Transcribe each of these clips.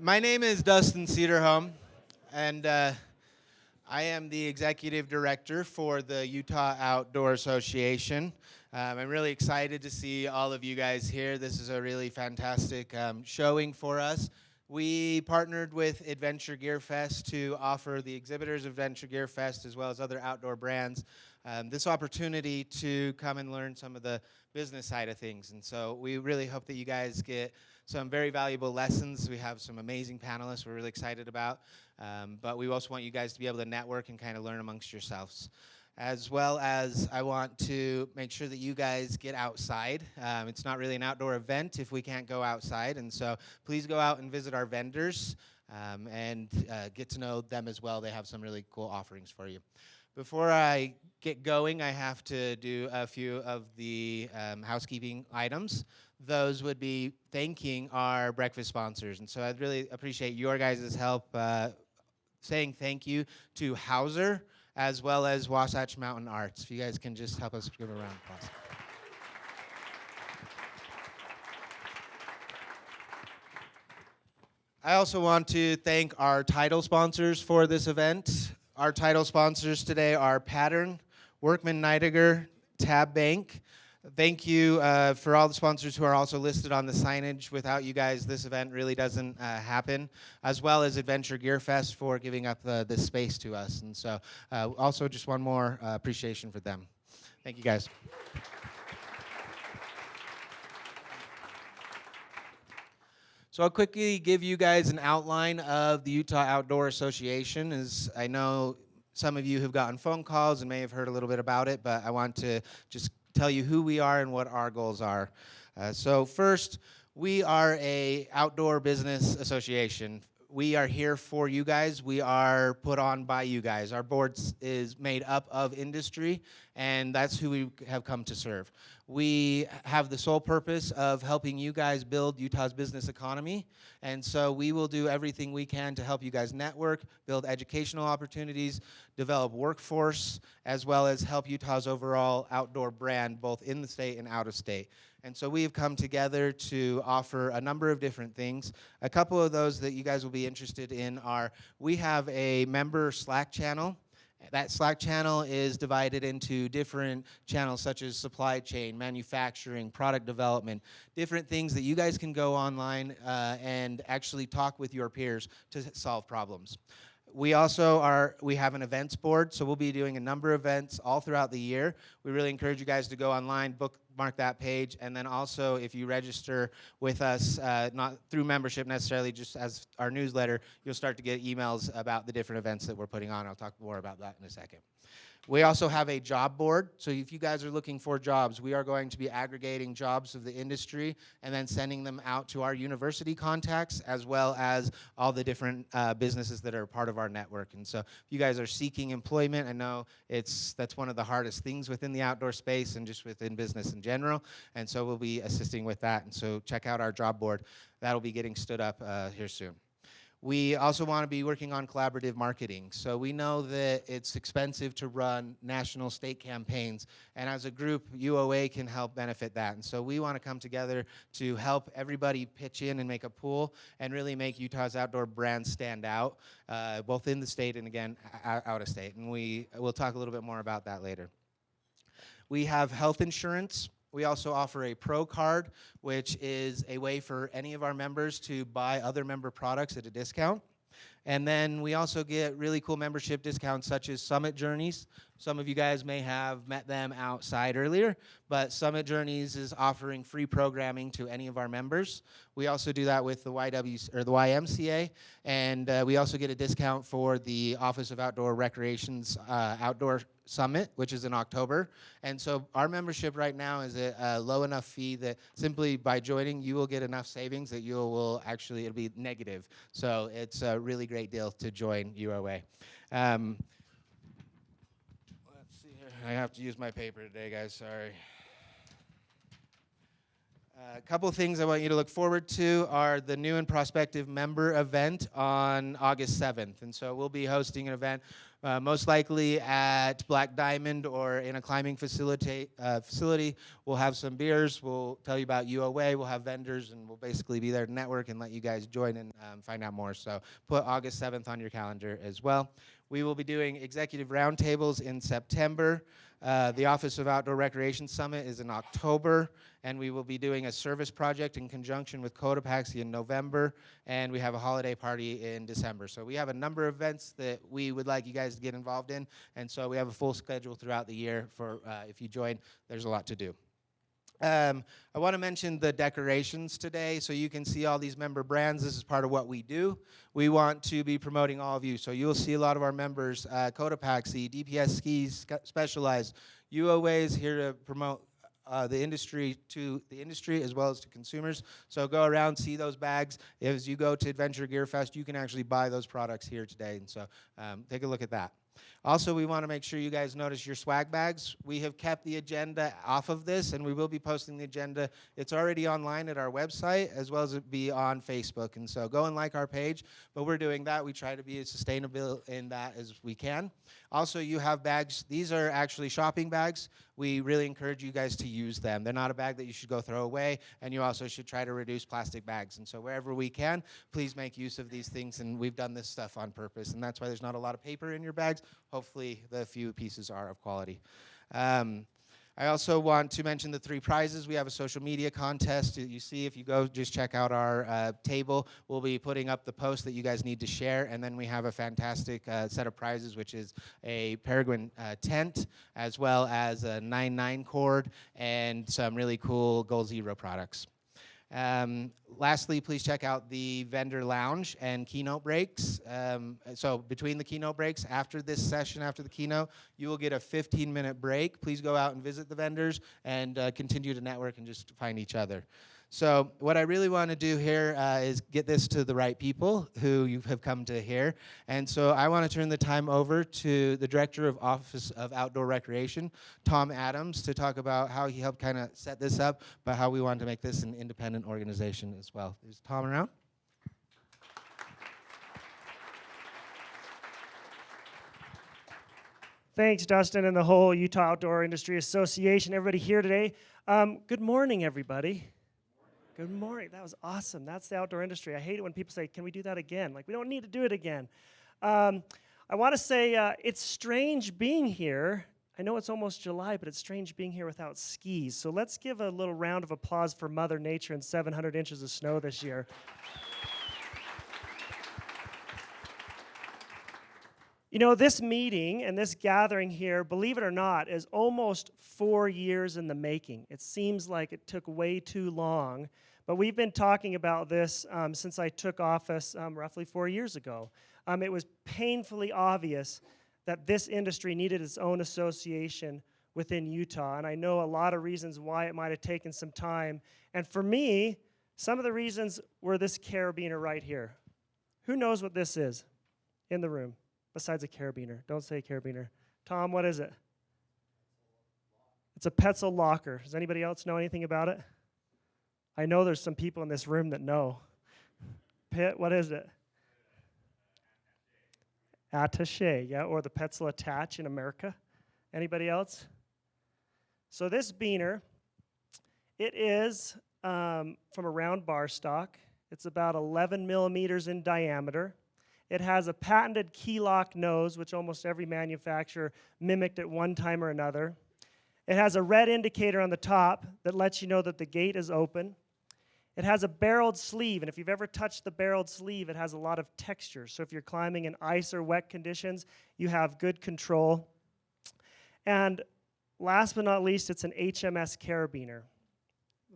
My name is Dustin Cederholm, and I am the executive director for the Utah Outdoor Association. I'm really excited to see all of you guys here. This is a really fantastic showing for us. We partnered with Adventure Gear Fest to offer the exhibitors of Adventure Gear Fest as well as other outdoor brands this opportunity to come and learn some of the business side of things. And so we really hope that you guys get some very valuable lessons. We have some amazing panelists we're really excited about. But we also want you guys to be able to network and kind of learn amongst yourselves. As well as I want to make sure that you guys get outside. It's not really an outdoor event if we can't go outside. And so please go out and visit our vendors and get to know them as well. They have some really cool offerings for you. Before I get going, I have to do a few of the housekeeping items. Those would be thanking our breakfast sponsors. And so I'd really appreciate your guys' help saying thank you to Hauser as well as Wasatch Mountain Arts. If you guys can just help us give a round of applause. I also want to thank our title sponsors for this event. Our title sponsors today are Pattern, Workman Nidegger, Tab Bank. Thank you for all the sponsors who are also listed on the signage. Without you guys, this event really doesn't happen, as well as Adventure Gear Fest for giving up this space to us. And so also just one more appreciation for them. Thank you, guys. So I'll quickly give you guys an outline of the Utah Outdoor Association. As I know some of you have gotten phone calls and may have heard a little bit about it, but I want to just tell you who we are and what our goals are. So first, we are a outdoor business association. We are here for you guys. We are put on by you guys. Our board is made up of industry, and that's who we have come to serve. We have the sole purpose of helping you guys build Utah's business economy, and so we will do everything we can to help you guys network, build educational opportunities, develop workforce, as well as help Utah's overall outdoor brand, both in the state and out of state. And so we have come together to offer a number of different things. A couple of those that you guys will be interested in are, we have a member Slack channel. That Slack channel is divided into different channels such as supply chain, manufacturing, product development, different things that you guys can go online and actually talk with your peers to solve problems. We also have an events board, so we'll be doing a number of events all throughout the year. We really encourage you guys to go online, bookmark that page, and then also if you register with us, not through membership necessarily, just as our newsletter, you'll start to get emails about the different events that we're putting on. I'll talk more about that in a second. We also have a job board, so if you guys are looking for jobs, we are going to be aggregating jobs of the industry and then sending them out to our university contacts as well as all the different businesses that are part of our network. And so if you guys are seeking employment, I know that's one of the hardest things within the outdoor space and just within business in general, and so we'll be assisting with that. And so check out our job board. That'll be getting stood up here soon. We also want to be working on collaborative marketing. So we know that it's expensive to run national state campaigns, and as a group, UOA can help benefit that. And so we want to come together to help everybody pitch in and make a pool and really make Utah's outdoor brand stand out, both in the state and again, out of state. And we'll talk a little bit more about that later. We have health insurance. We also offer a pro card, which is a way for any of our members to buy other member products at a discount. And then we also get really cool membership discounts such as Summit Journeys. Some of you guys may have met them outside earlier, but Summit Journeys is offering free programming to any of our members. We also do that with the YMCA, and we also get a discount for the Office of Outdoor Recreation's Outdoor Summit, which is in October. And so our membership right now is a low enough fee that simply by joining, you will get enough savings that it'll be negative. So it's a really great deal to join UOA. Let's see here. I have to use my paper today, guys. Sorry. A couple things I want you to look forward to are the new and prospective member event on August 7th. And so we'll be hosting an event most likely at Black Diamond or in a climbing facility. We'll have some beers. We'll tell you about UOA. We'll have vendors, and we'll basically be there to network and let you guys join and find out more. So put August 7th on your calendar as well. We will be doing executive roundtables in September. The Office of Outdoor Recreation Summit is in October, and we will be doing a service project in conjunction with Cotopaxi in November, and we have a holiday party in December. So we have a number of events that we would like you guys to get involved in, and so we have a full schedule throughout the year for if you join, there's a lot to do. I want to mention the decorations today, so you can see all these member brands. This is part of what we do. We want to be promoting all of you, so you'll see a lot of our members, Cotopaxi, DPS Skis, Specialized, UOA is here to promote the industry to the industry as well as to consumers. So go around, see those bags. As you go to Adventure Gear Fest, you can actually buy those products here today, and so take a look at that. Also, we want to make sure you guys notice your swag bags. We have kept the agenda off of this, and we will be posting the agenda. It's already online at our website, as well as it be on Facebook. And so go and like our page, but we're doing that. We try to be as sustainable in that as we can. Also, you have bags. These are actually shopping bags. We really encourage you guys to use them. They're not a bag that you should go throw away, and you also should try to reduce plastic bags. And so wherever we can, please make use of these things, and we've done this stuff on purpose, and that's why there's not a lot of paper in your bags. Hopefully, the few pieces are of quality. I also want to mention the 3 prizes. We have a social media contest. You see, if you go just check out our table, we'll be putting up the post that you guys need to share. And then we have a fantastic set of prizes, which is a Peregrine tent, as well as a 9-9 cord, and some really cool Goal Zero products. Lastly, please check out the vendor lounge and keynote breaks. So between the keynote breaks, after this session, after the keynote, you will get a 15-minute break. Please go out and visit the vendors and continue to network and just find each other. So what I really want to do here is get this to the right people who you have come to hear. And so I want to turn the time over to the Director of Office of Outdoor Recreation, Tom Adams, to talk about how he helped kind of set this up, but how we want to make this an independent organization as well. Is Tom around? Thanks, Dustin, and the whole Utah Outdoor Industry Association. Everybody here today. Good morning, everybody. Good morning. That was awesome. That's the outdoor industry. I hate it when people say, can we do that again? Like, we don't need to do it again. I want to say it's strange being here. I know it's almost July, but it's strange being here without skis. So let's give a little round of applause for Mother Nature and 700 inches of snow this year. You know, this meeting and this gathering here, believe it or not, is almost 4 years in the making. It seems like it took way too long, but we've been talking about this since I took office roughly 4 years ago. It was painfully obvious that this industry needed its own association within Utah, and I know a lot of reasons why it might have taken some time. And for me, some of the reasons were this carabiner right here. Who knows what this is in the room? Besides a carabiner. Don't say carabiner. Tom, what is it? It's a Petzl locker. Does anybody else know anything about it? I know there's some people in this room that know. Pitt, what is it? Attaché, yeah, or the Petzl attach in America. Anybody else? So this beaner, it is from a round bar stock. It's about 11 millimeters in diameter. It has a patented key lock nose, which almost every manufacturer mimicked at one time or another. It has a red indicator on the top that lets you know that the gate is open. It has a barreled sleeve, and if you've ever touched the barreled sleeve, it has a lot of texture. So if you're climbing in ice or wet conditions, you have good control. And last but not least, it's an HMS carabiner.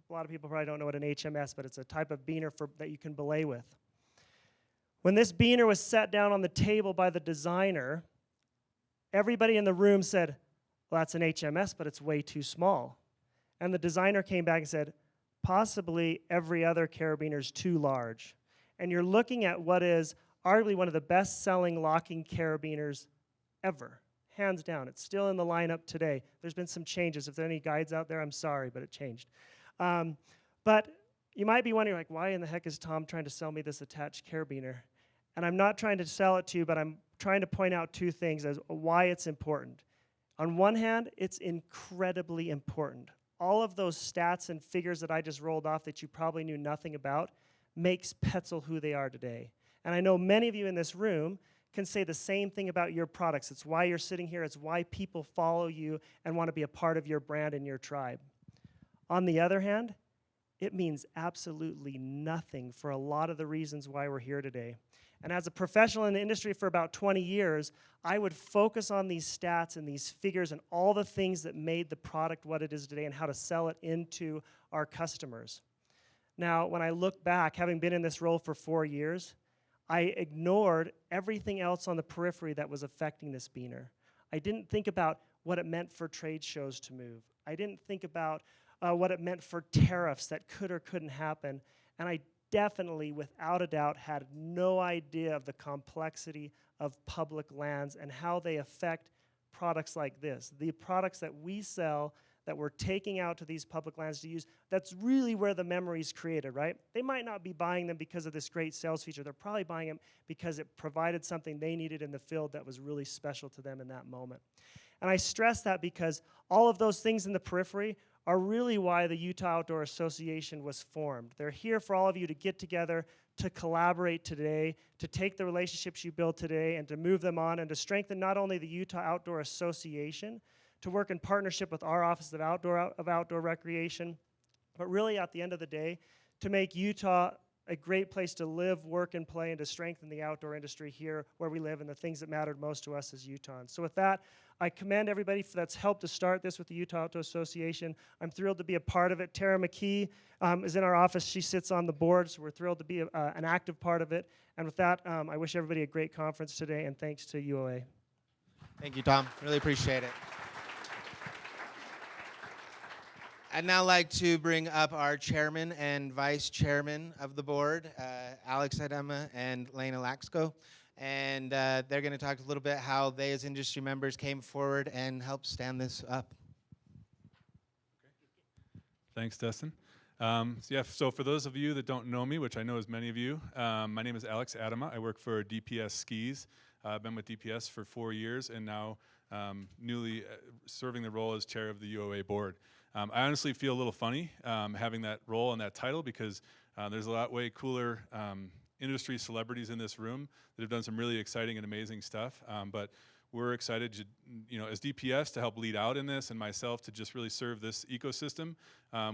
A lot of people probably don't know what an HMS, but it's a type of beaner that you can belay with. When this beaner was set down on the table by the designer, everybody in the room said, well, that's an HMS, but it's way too small. And the designer came back and said, possibly every other carabiner is too large. And you're looking at what is arguably one of the best-selling locking carabiners ever, hands down. It's still in the lineup today. There's been some changes. If there are any guides out there, I'm sorry, but it changed. But you might be wondering, like, why in the heck is Tom trying to sell me this attached carabiner? And I'm not trying to sell it to you, but I'm trying to point out two things as why it's important. On one hand, it's incredibly important. All of those stats and figures that I just rolled off that you probably knew nothing about makes Petzl who they are today. And I know many of you in this room can say the same thing about your products. It's why you're sitting here. It's why people follow you and want to be a part of your brand and your tribe. On the other hand, it means absolutely nothing for a lot of the reasons why we're here today. And as a professional in the industry for about 20 years, I would focus on these stats and these figures and all the things that made the product what it is today and how to sell it into our customers. Now, when I look back, having been in this role for 4 years, I ignored everything else on the periphery that was affecting this beaner. I didn't think about what it meant for trade shows to move. I didn't think about what it meant for tariffs that could or couldn't happen. And I definitely, without a doubt, had no idea of the complexity of public lands and how they affect products like this. The products that we sell that we're taking out to these public lands to use, that's really where the memory is created, right? They might not be buying them because of this great sales feature. They're probably buying them because it provided something they needed in the field that was really special to them in that moment. And I stress that because all of those things in the periphery are really why the Utah Outdoor Association was formed. They're here for all of you to get together, to collaborate today, to take the relationships you build today and to move them on and to strengthen not only the Utah Outdoor Association, to work in partnership with our Office of Outdoor Recreation, but really at the end of the day, to make Utah a great place to live, work, and play, and to strengthen the outdoor industry here where we live and the things that mattered most to us as Utahns. So with that, I commend everybody that's helped to start this with the Utah Outdoor Association. I'm thrilled to be a part of it. Tara McKee is in our office. She sits on the board, so we're thrilled to be an active part of it. And with that, I wish everybody a great conference today, and thanks to UOA. Thank you, Tom. Really appreciate it. I'd now like to bring up our chairman and vice chairman of the board, Alex Adema and Lena Laakso. And they're going to talk a little bit how they as industry members came forward and helped stand this up. Thanks, Dustin. So for those of you that don't know me, which I know is many of you, my name is Alex Adema. I work for DPS Skis. I've been with DPS for 4 years and now newly serving the role as chair of the UOA board. I honestly feel a little funny having that role and that title because there's a lot way cooler industry celebrities in this room that have done some really exciting and amazing stuff. But we're excited, as DPS to help lead out in this and myself to just really serve this ecosystem,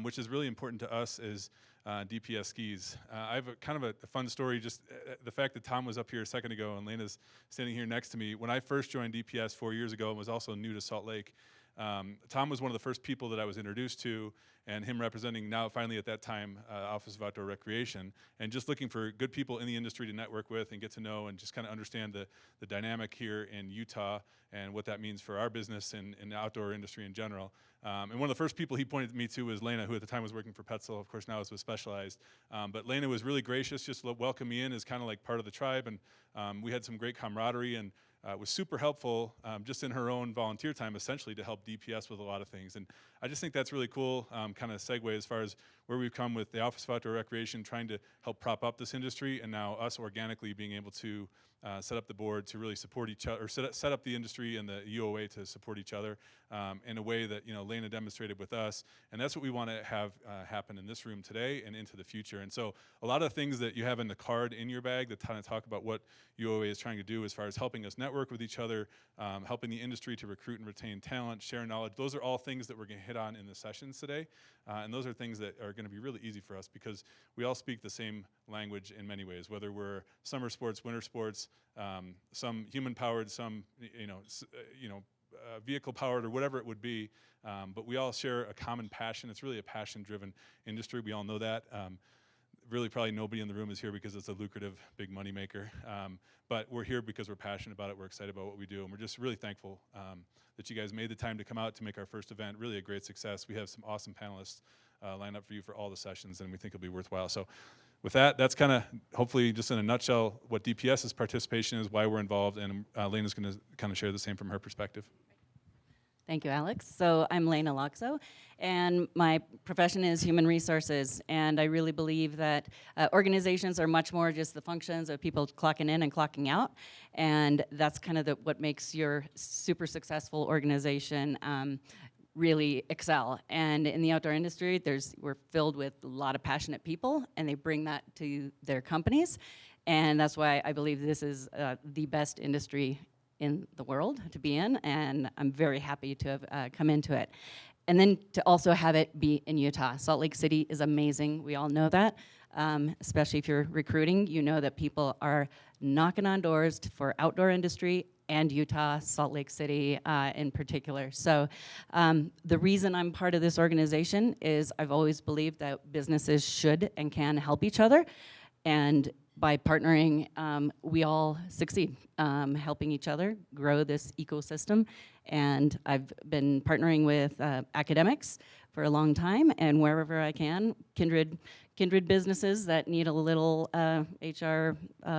which is really important to us as DPS Skis. I have a fun story, just the fact that Tom was up here a second ago and Lena's standing here next to me. When I first joined DPS 4 years ago and was also new to Salt Lake, Tom was one of the first people that I was introduced to, and him representing now finally at that time Office of Outdoor Recreation, and just looking for good people in the industry to network with and get to know and just kind of understand the dynamic here in Utah and what that means for our business and the outdoor industry in general. And one of the first people he pointed me to was Lena, who at the time was working for Petzl, of course now is with Specialized. But Lena was really gracious, just welcomed me in as kind of like part of the tribe, and we had some great camaraderie and was super helpful just in her own volunteer time essentially to help DPS with a lot of things. And I just think that's really cool kind of segue as far as where we've come with the Office of Outdoor Recreation trying to help prop up this industry, and now us organically being able to set up the board to really support each other, or set up the industry and the UOA to support each other in a way that Lena demonstrated with us, and that's what we want to have happen in this room today and into the future. And so a lot of things that you have in the card in your bag that kind of talk about what UOA is trying to do as far as helping us network with each other, helping the industry to recruit and retain talent, share knowledge, those are all things that we're going to hit on in the sessions today, and those are things that are going to be really easy for us because we all speak the same language in many ways, whether we're summer sports, winter sports, some human-powered, some vehicle-powered, or whatever it would be. But we all share a common passion. It's really a passion-driven industry. We all know that. Really, probably nobody in the room is here because it's a lucrative, big money maker. But we're here because we're passionate about it. We're excited about what we do, and we're just really thankful that you guys made the time to come out to make our first event really a great success. We have some awesome panelists lined up for you for all the sessions, and we think it'll be worthwhile. So with that, that's kind of hopefully just in a nutshell what DPS's participation is, why we're involved, and Lena's going to kind of share the same from her perspective. Thank you, Alex. So I'm Lena Laakso, and my profession is human resources, and I really believe that organizations are much more just the functions of people clocking in and clocking out, and that's kind of what makes your super successful organization really excel. And in the outdoor industry, we're filled with a lot of passionate people, and they bring that to their companies, and that's why I believe this is the best industry in the world to be in, and I'm very happy to have come into it. And then to also have it be in Utah. Salt Lake City is amazing, we all know that, especially if you're recruiting. You know that people are knocking on doors for outdoor industry and Utah, Salt Lake City in particular. So the reason I'm part of this organization is I've always believed that businesses should and can help each other, and by partnering, we all succeed, helping each other grow this ecosystem. And I've been partnering with academics for a long time, and wherever I can, kindred businesses that need a little HR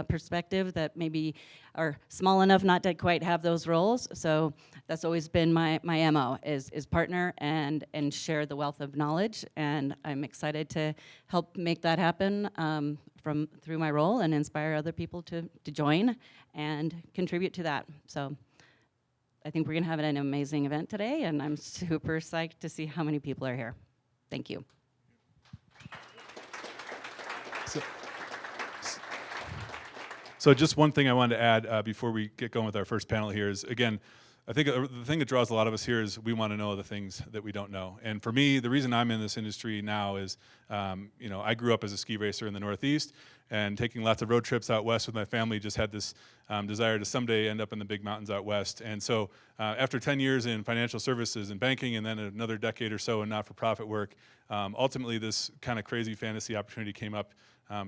perspective that maybe are small enough not to quite have those roles. So that's always been my MO, is partner and share the wealth of knowledge. And I'm excited to help make that happen through my role and inspire other people to join and contribute to that. So I think we're gonna have an amazing event today, and I'm super psyched to see how many people are here. Thank you. So just one thing I wanted to add before we get going with our first panel here is, again, I think the thing that draws a lot of us here is we want to know the things that we don't know. And for me, the reason I'm in this industry now is, I grew up as a ski racer in the Northeast, and taking lots of road trips out west with my family, just had this desire to someday end up in the big mountains out west. And so after 10 years in financial services and banking, and then another decade or so in not-for-profit work, ultimately this kind of crazy fantasy opportunity came up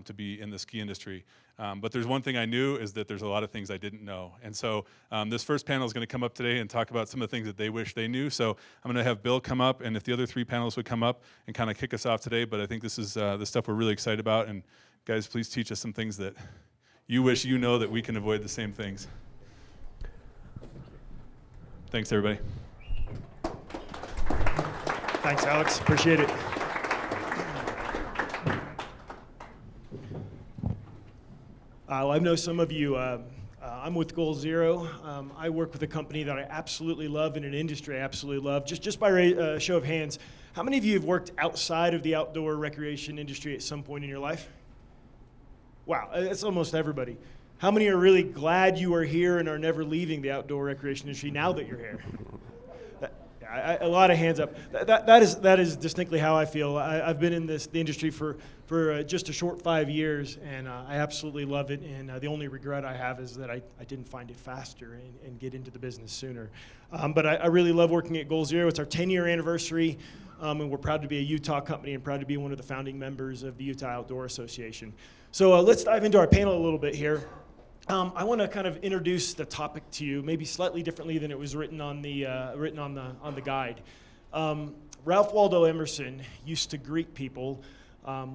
to be in the ski industry. But there's one thing I knew, is that there's a lot of things I didn't know. And so this first panel is going to come up today and talk about some of the things that they wish they knew. So I'm going to have Bill come up, and if the other three panelists would come up and kind of kick us off today. But I think this is the stuff we're really excited about. And guys, please teach us some things that you wish you know, that we can avoid the same things. Thanks, everybody. Thanks, Alex. Appreciate it. I know some of you, I'm with Goal Zero. I work with a company that I absolutely love, in an industry I absolutely love. Just by show of hands, how many of you have worked outside of the outdoor recreation industry at some point in your life? Wow, that's almost everybody. How many are really glad you are here and are never leaving the outdoor recreation industry now that you're here? A lot of hands up. That is distinctly how I feel. I've been in the industry for just a short 5 years, and I absolutely love it. And the only regret I have is that I didn't find it faster and get into the business sooner. But I really love working at Goal Zero. It's our 10-year anniversary, and we're proud to be a Utah company and proud to be one of the founding members of the Utah Outdoor Association. So let's dive into our panel a little bit here. I want to kind of introduce the topic to you, maybe slightly differently than it was written on the guide. Ralph Waldo Emerson used to greet people,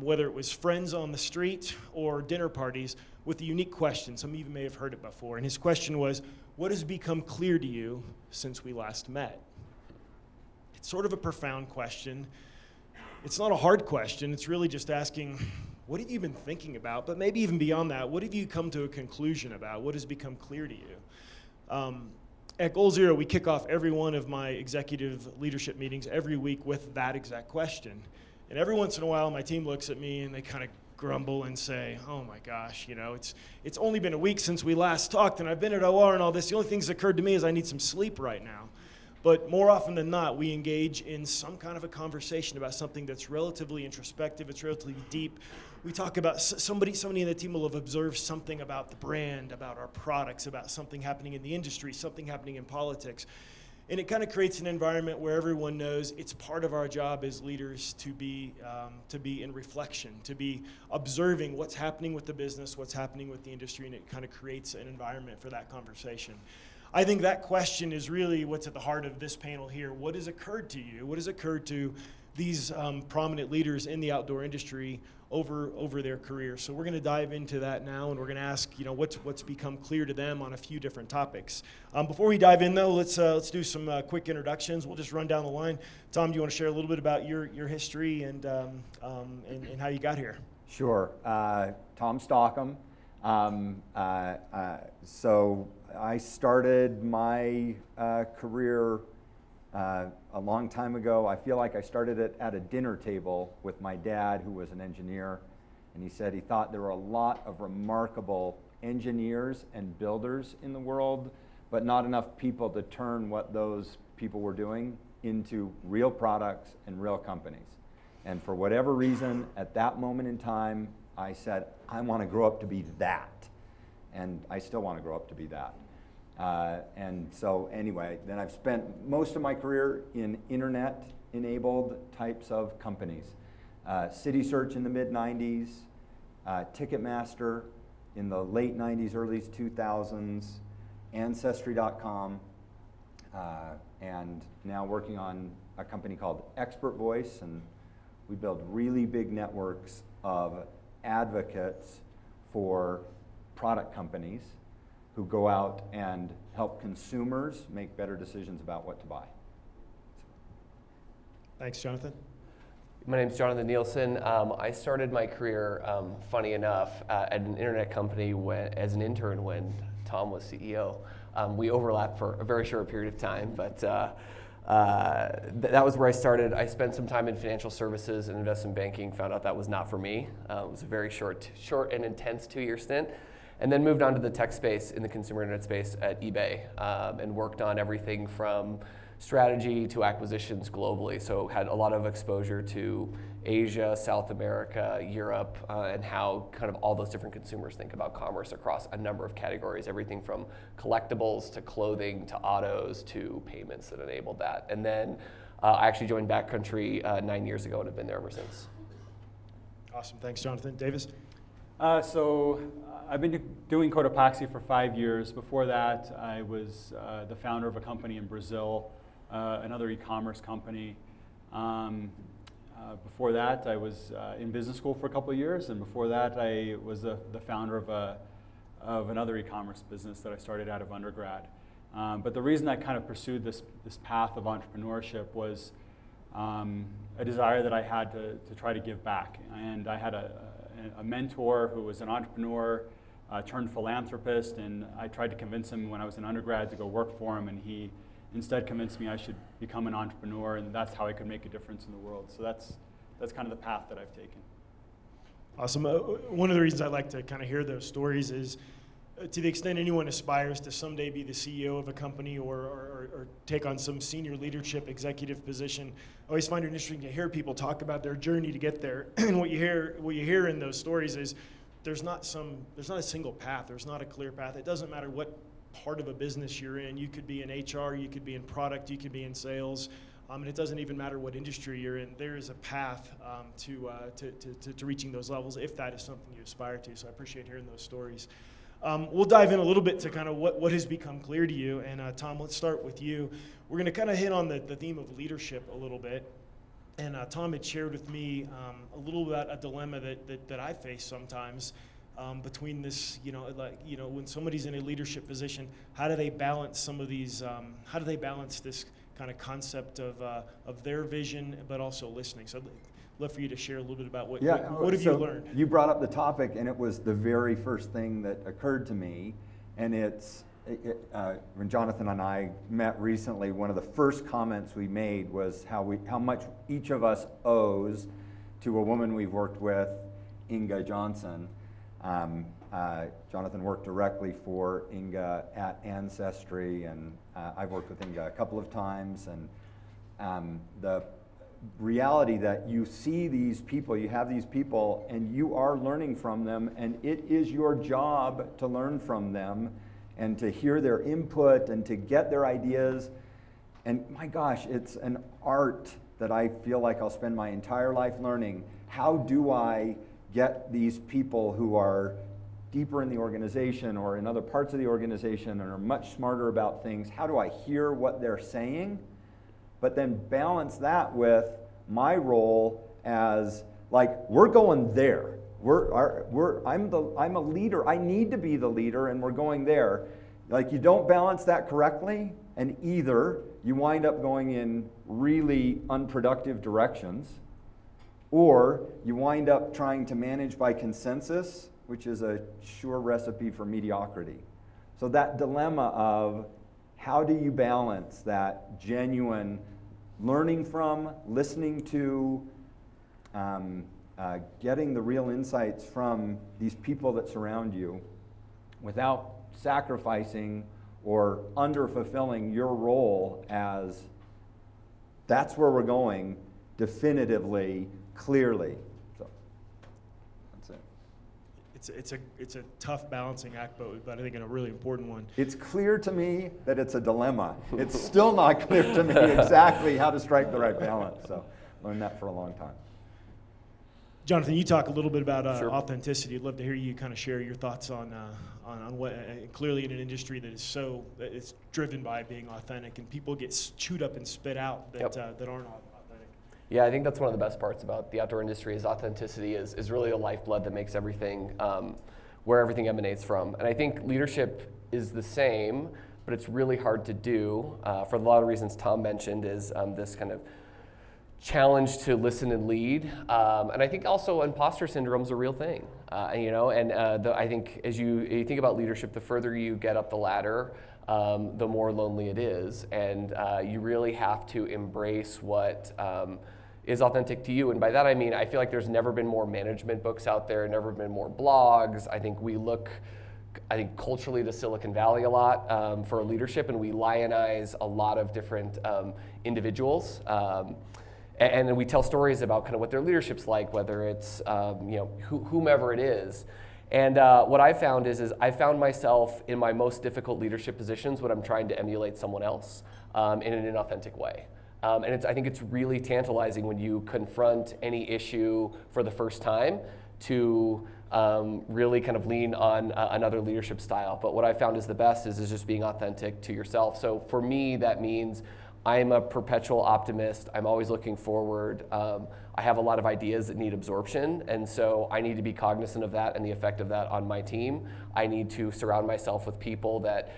whether it was friends on the street or dinner parties, with a unique question. Some of you may have heard it before. And his question was, "What has become clear to you since we last met?" It's sort of a profound question. It's not a hard question. It's really just asking, what have you been thinking about? But maybe even beyond that, what have you come to a conclusion about? What has become clear to you? At Goal Zero, we kick off every one of my executive leadership meetings every week with that exact question. And every once in a while, my team looks at me and they kind of grumble and say, "Oh my gosh, it's only been a week since we last talked, and I've been at OR and all this. The only thing that's occurred to me is I need some sleep right now." But more often than not, we engage in some kind of a conversation about something that's relatively introspective, it's relatively deep. We talk about somebody in the team will have observed something about the brand, about our products, about something happening in the industry, something happening in politics. And it kind of creates an environment where everyone knows it's part of our job as leaders to be in reflection, to be observing what's happening with the business, what's happening with the industry, and it kind of creates an environment for that conversation. I think that question is really what's at the heart of this panel here. What has occurred to you? What has occurred to these prominent leaders in the outdoor industry over their career. So we're going to dive into that now, and we're going to ask, what's become clear to them on a few different topics. Before we dive in, though, let's do some quick introductions. We'll just run down the line. Tom, do you want to share a little bit about your history and how you got here? Sure. Tom Stockham. So I started my career a long time ago. I feel like I started it at a dinner table with my dad, who was an engineer, and he said he thought there were a lot of remarkable engineers and builders in the world, but not enough people to turn what those people were doing into real products and real companies. And for whatever reason, at that moment in time, I said, I want to grow up to be that. And I still want to grow up to be that. And so anyway, then I've spent most of my career in internet-enabled types of companies. City Search in the mid-90s, Ticketmaster in the late 90s, early 2000s, Ancestry.com, and now working on a company called ExpertVoice, and we build really big networks of advocates for product companies who go out and help consumers make better decisions about what to buy. Thanks, Jonathan. My name's Jonathan Nielsen. I started my career, funny enough, at an internet company as an intern when Tom was CEO. We overlapped for a very short period of time, but that was where I started. I spent some time in financial services and investment banking, found out that was not for me. It was a very short and intense 2-year stint. And then moved on to the tech space in the consumer internet space at eBay, and worked on everything from strategy to acquisitions globally. So had a lot of exposure to Asia, South America, Europe, and how kind of all those different consumers think about commerce across a number of categories, everything from collectibles to clothing to autos to payments that enabled that. And then I actually joined Backcountry 9 years ago and have been there ever since. Awesome. Thanks, Jonathan. Davis? So I've been doing Cotopaxi for 5 years. Before that, I was the founder of a company in Brazil, another e-commerce company. Before that, I was in business school for a couple of years, and before that, I was the founder of another e-commerce business that I started out of undergrad. But the reason I kind of pursued this path of entrepreneurship was a desire that I had to try to give back. And I had a mentor who was an entrepreneur, turned philanthropist, and I tried to convince him when I was an undergrad to go work for him, and he instead convinced me I should become an entrepreneur, and that's how I could make a difference in the world. So that's kind of the path that I've taken. Awesome. One of the reasons I like to kind of hear those stories is to the extent anyone aspires to someday be the CEO of a company or take on some senior leadership executive position, I always find it interesting to hear people talk about their journey to get there. And what you hear in those stories is there's not a single path. There's not a clear path. It doesn't matter what part of a business you're in. You could be in HR, you could be in product, you could be in sales, and it doesn't even matter what industry you're in. There is a path to reaching those levels if that is something you aspire to. So I appreciate hearing those stories. We'll dive in a little bit to kind of what has become clear to you. And Tom, let's start with you. We're going to kind of hit on the theme of leadership a little bit. And Tom had shared with me a little about a dilemma that I face sometimes between this, when somebody's in a leadership position, how do they balance some of these, how do they balance this kind of concept of their vision, but also listening? So I'd love for you to share a little bit about what have you learned? You brought up the topic, and it was the very first thing that occurred to me, and when Jonathan and I met recently, one of the first comments we made was how much each of us owes to a woman we've worked with, Inga Johnson. Jonathan worked directly for Inga at Ancestry, and I've worked with Inga a couple of times, and the reality that you see these people, you have these people, and you are learning from them, and it is your job to learn from them and to hear their input and to get their ideas. And my gosh, it's an art that I feel like I'll spend my entire life learning. How do I get these people who are deeper in the organization or in other parts of the organization and are much smarter about things, how do I hear what they're saying, but then balance that with my role as Like, we're going there. I'm a leader. I need to be the leader, and we're going there. Like, you don't balance that correctly, and either you wind up going in really unproductive directions, or you wind up trying to manage by consensus, which is a sure recipe for mediocrity. So that dilemma of how do you balance that genuine learning from, listening to, getting the real insights from these people that surround you without sacrificing or under-fulfilling your role as that's where we're going definitively, clearly. So that's it. It's a tough balancing act, but I think a really important one. It's clear to me that it's a dilemma. It's still not clear to me exactly how to strike the right balance. So learned that for a long time. Jonathan, you talk a little bit about Sure. authenticity. I'd love to hear you kind of share your thoughts on what clearly in an industry that is it's driven by being authentic, and people get chewed up and spit out that that aren't authentic. Yeah, I think that's one of the best parts about the outdoor industry is authenticity is really the lifeblood that makes everything, where everything emanates from. And I think leadership is the same, but it's really hard to do for a lot of reasons Tom mentioned is this kind of challenge to listen and lead. And I think also imposter syndrome is a real thing, I think as you think about leadership, the further you get up the ladder, the more lonely it is. And you really have to embrace what is authentic to you. And by that I mean, I feel like there's never been more management books out there, never been more blogs. I think we look culturally to Silicon Valley a lot for leadership, and we lionize a lot of different individuals. And then we tell stories about kind of what their leadership's like, whether it's whomever it is. And what I found is I found myself in my most difficult leadership positions when I'm trying to emulate someone else in an inauthentic way. And I think it's really tantalizing when you confront any issue for the first time to really kind of lean on another leadership style. But what I found is the best is just being authentic to yourself. So for me, that means I'm a perpetual optimist. I'm always looking forward. I have a lot of ideas that need absorption, and so I need to be cognizant of that and the effect of that on my team. I need to surround myself with people that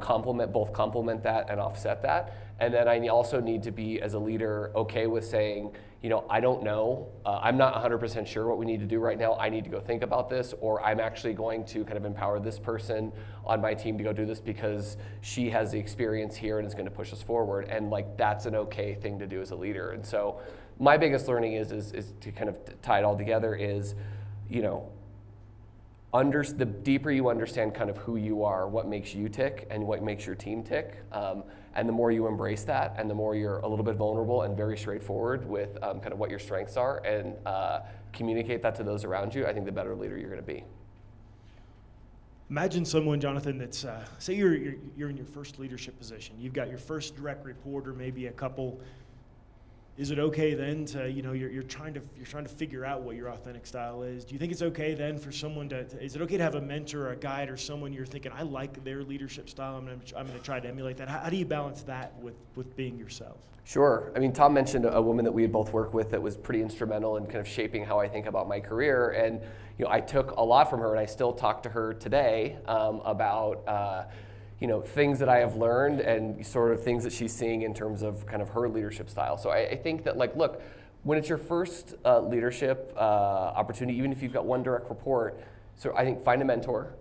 complement that and offset that. And then I also need to be, as a leader, okay with saying, I don't know. I'm not 100% sure what we need to do right now. I need to go think about this, or I'm actually going to kind of empower this person on my team to go do this because she has the experience here and is going to push us forward. And that's an okay thing to do as a leader. And so my biggest learning is to kind of tie it all together is, the deeper you understand kind of who you are, what makes you tick and what makes your team tick, and the more you embrace that and the more you're a little bit vulnerable and very straightforward with kind of what your strengths are and communicate that to those around you, I think the better leader you're going to be. Imagine someone, Jonathan, that's say you're in your first leadership position. You've got your first direct report or maybe a couple. Is it okay then to, you're trying to figure out what your authentic style is? Do you think it's okay then for someone is it okay to have a mentor or a guide or someone you're thinking, I like their leadership style, I'm going to try to emulate that? How do you balance that with being yourself? Sure. I mean, Tom mentioned a woman that we had both worked with that was pretty instrumental in kind of shaping how I think about my career. And, I took a lot from her, and I still talk to her today about things that I have learned and sort of things that she's seeing in terms of kind of her leadership style. So I think that look, when it's your first leadership opportunity, even if you've got one direct report, so I think find a mentor,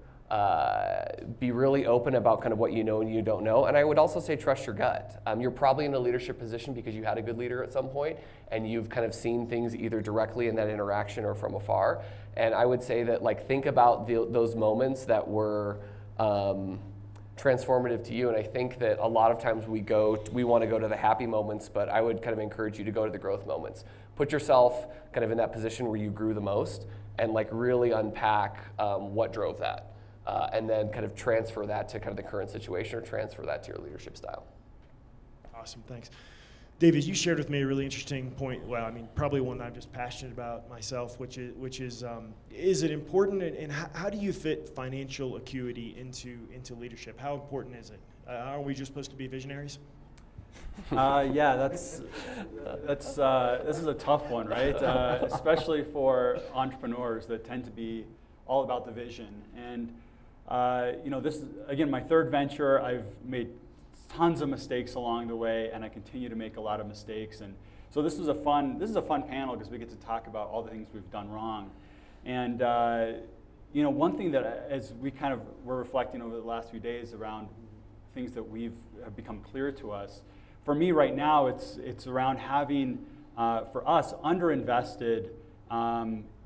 be really open about kind of what you know and you don't know. And I would also say trust your gut. You're probably in a leadership position because you had a good leader at some point and you've kind of seen things either directly in that interaction or from afar. And I would say that think about those moments that were transformative to you. And I think that a lot of times we want to go to the happy moments, but I would kind of encourage you to go to the growth moments. Put yourself kind of in that position where you grew the most and really unpack what drove that. And then kind of transfer that to kind of the current situation or transfer that to your leadership style. Awesome, thanks. David, you shared with me a really interesting point. Well, I mean, probably one that I'm just passionate about myself, which is it important, and how do you fit financial acuity into leadership? How important is it? Are we just supposed to be visionaries? Yeah, this is a tough one, right? Especially for entrepreneurs that tend to be all about the vision. And this is, again, my third venture. I've made tons of mistakes along the way, and I continue to make a lot of mistakes. And so this is a fun panel because we get to talk about all the things we've done wrong. And one thing that, as we kind of were reflecting over the last few days around things that have become clear to us, for me right now, it's around having, for us, underinvested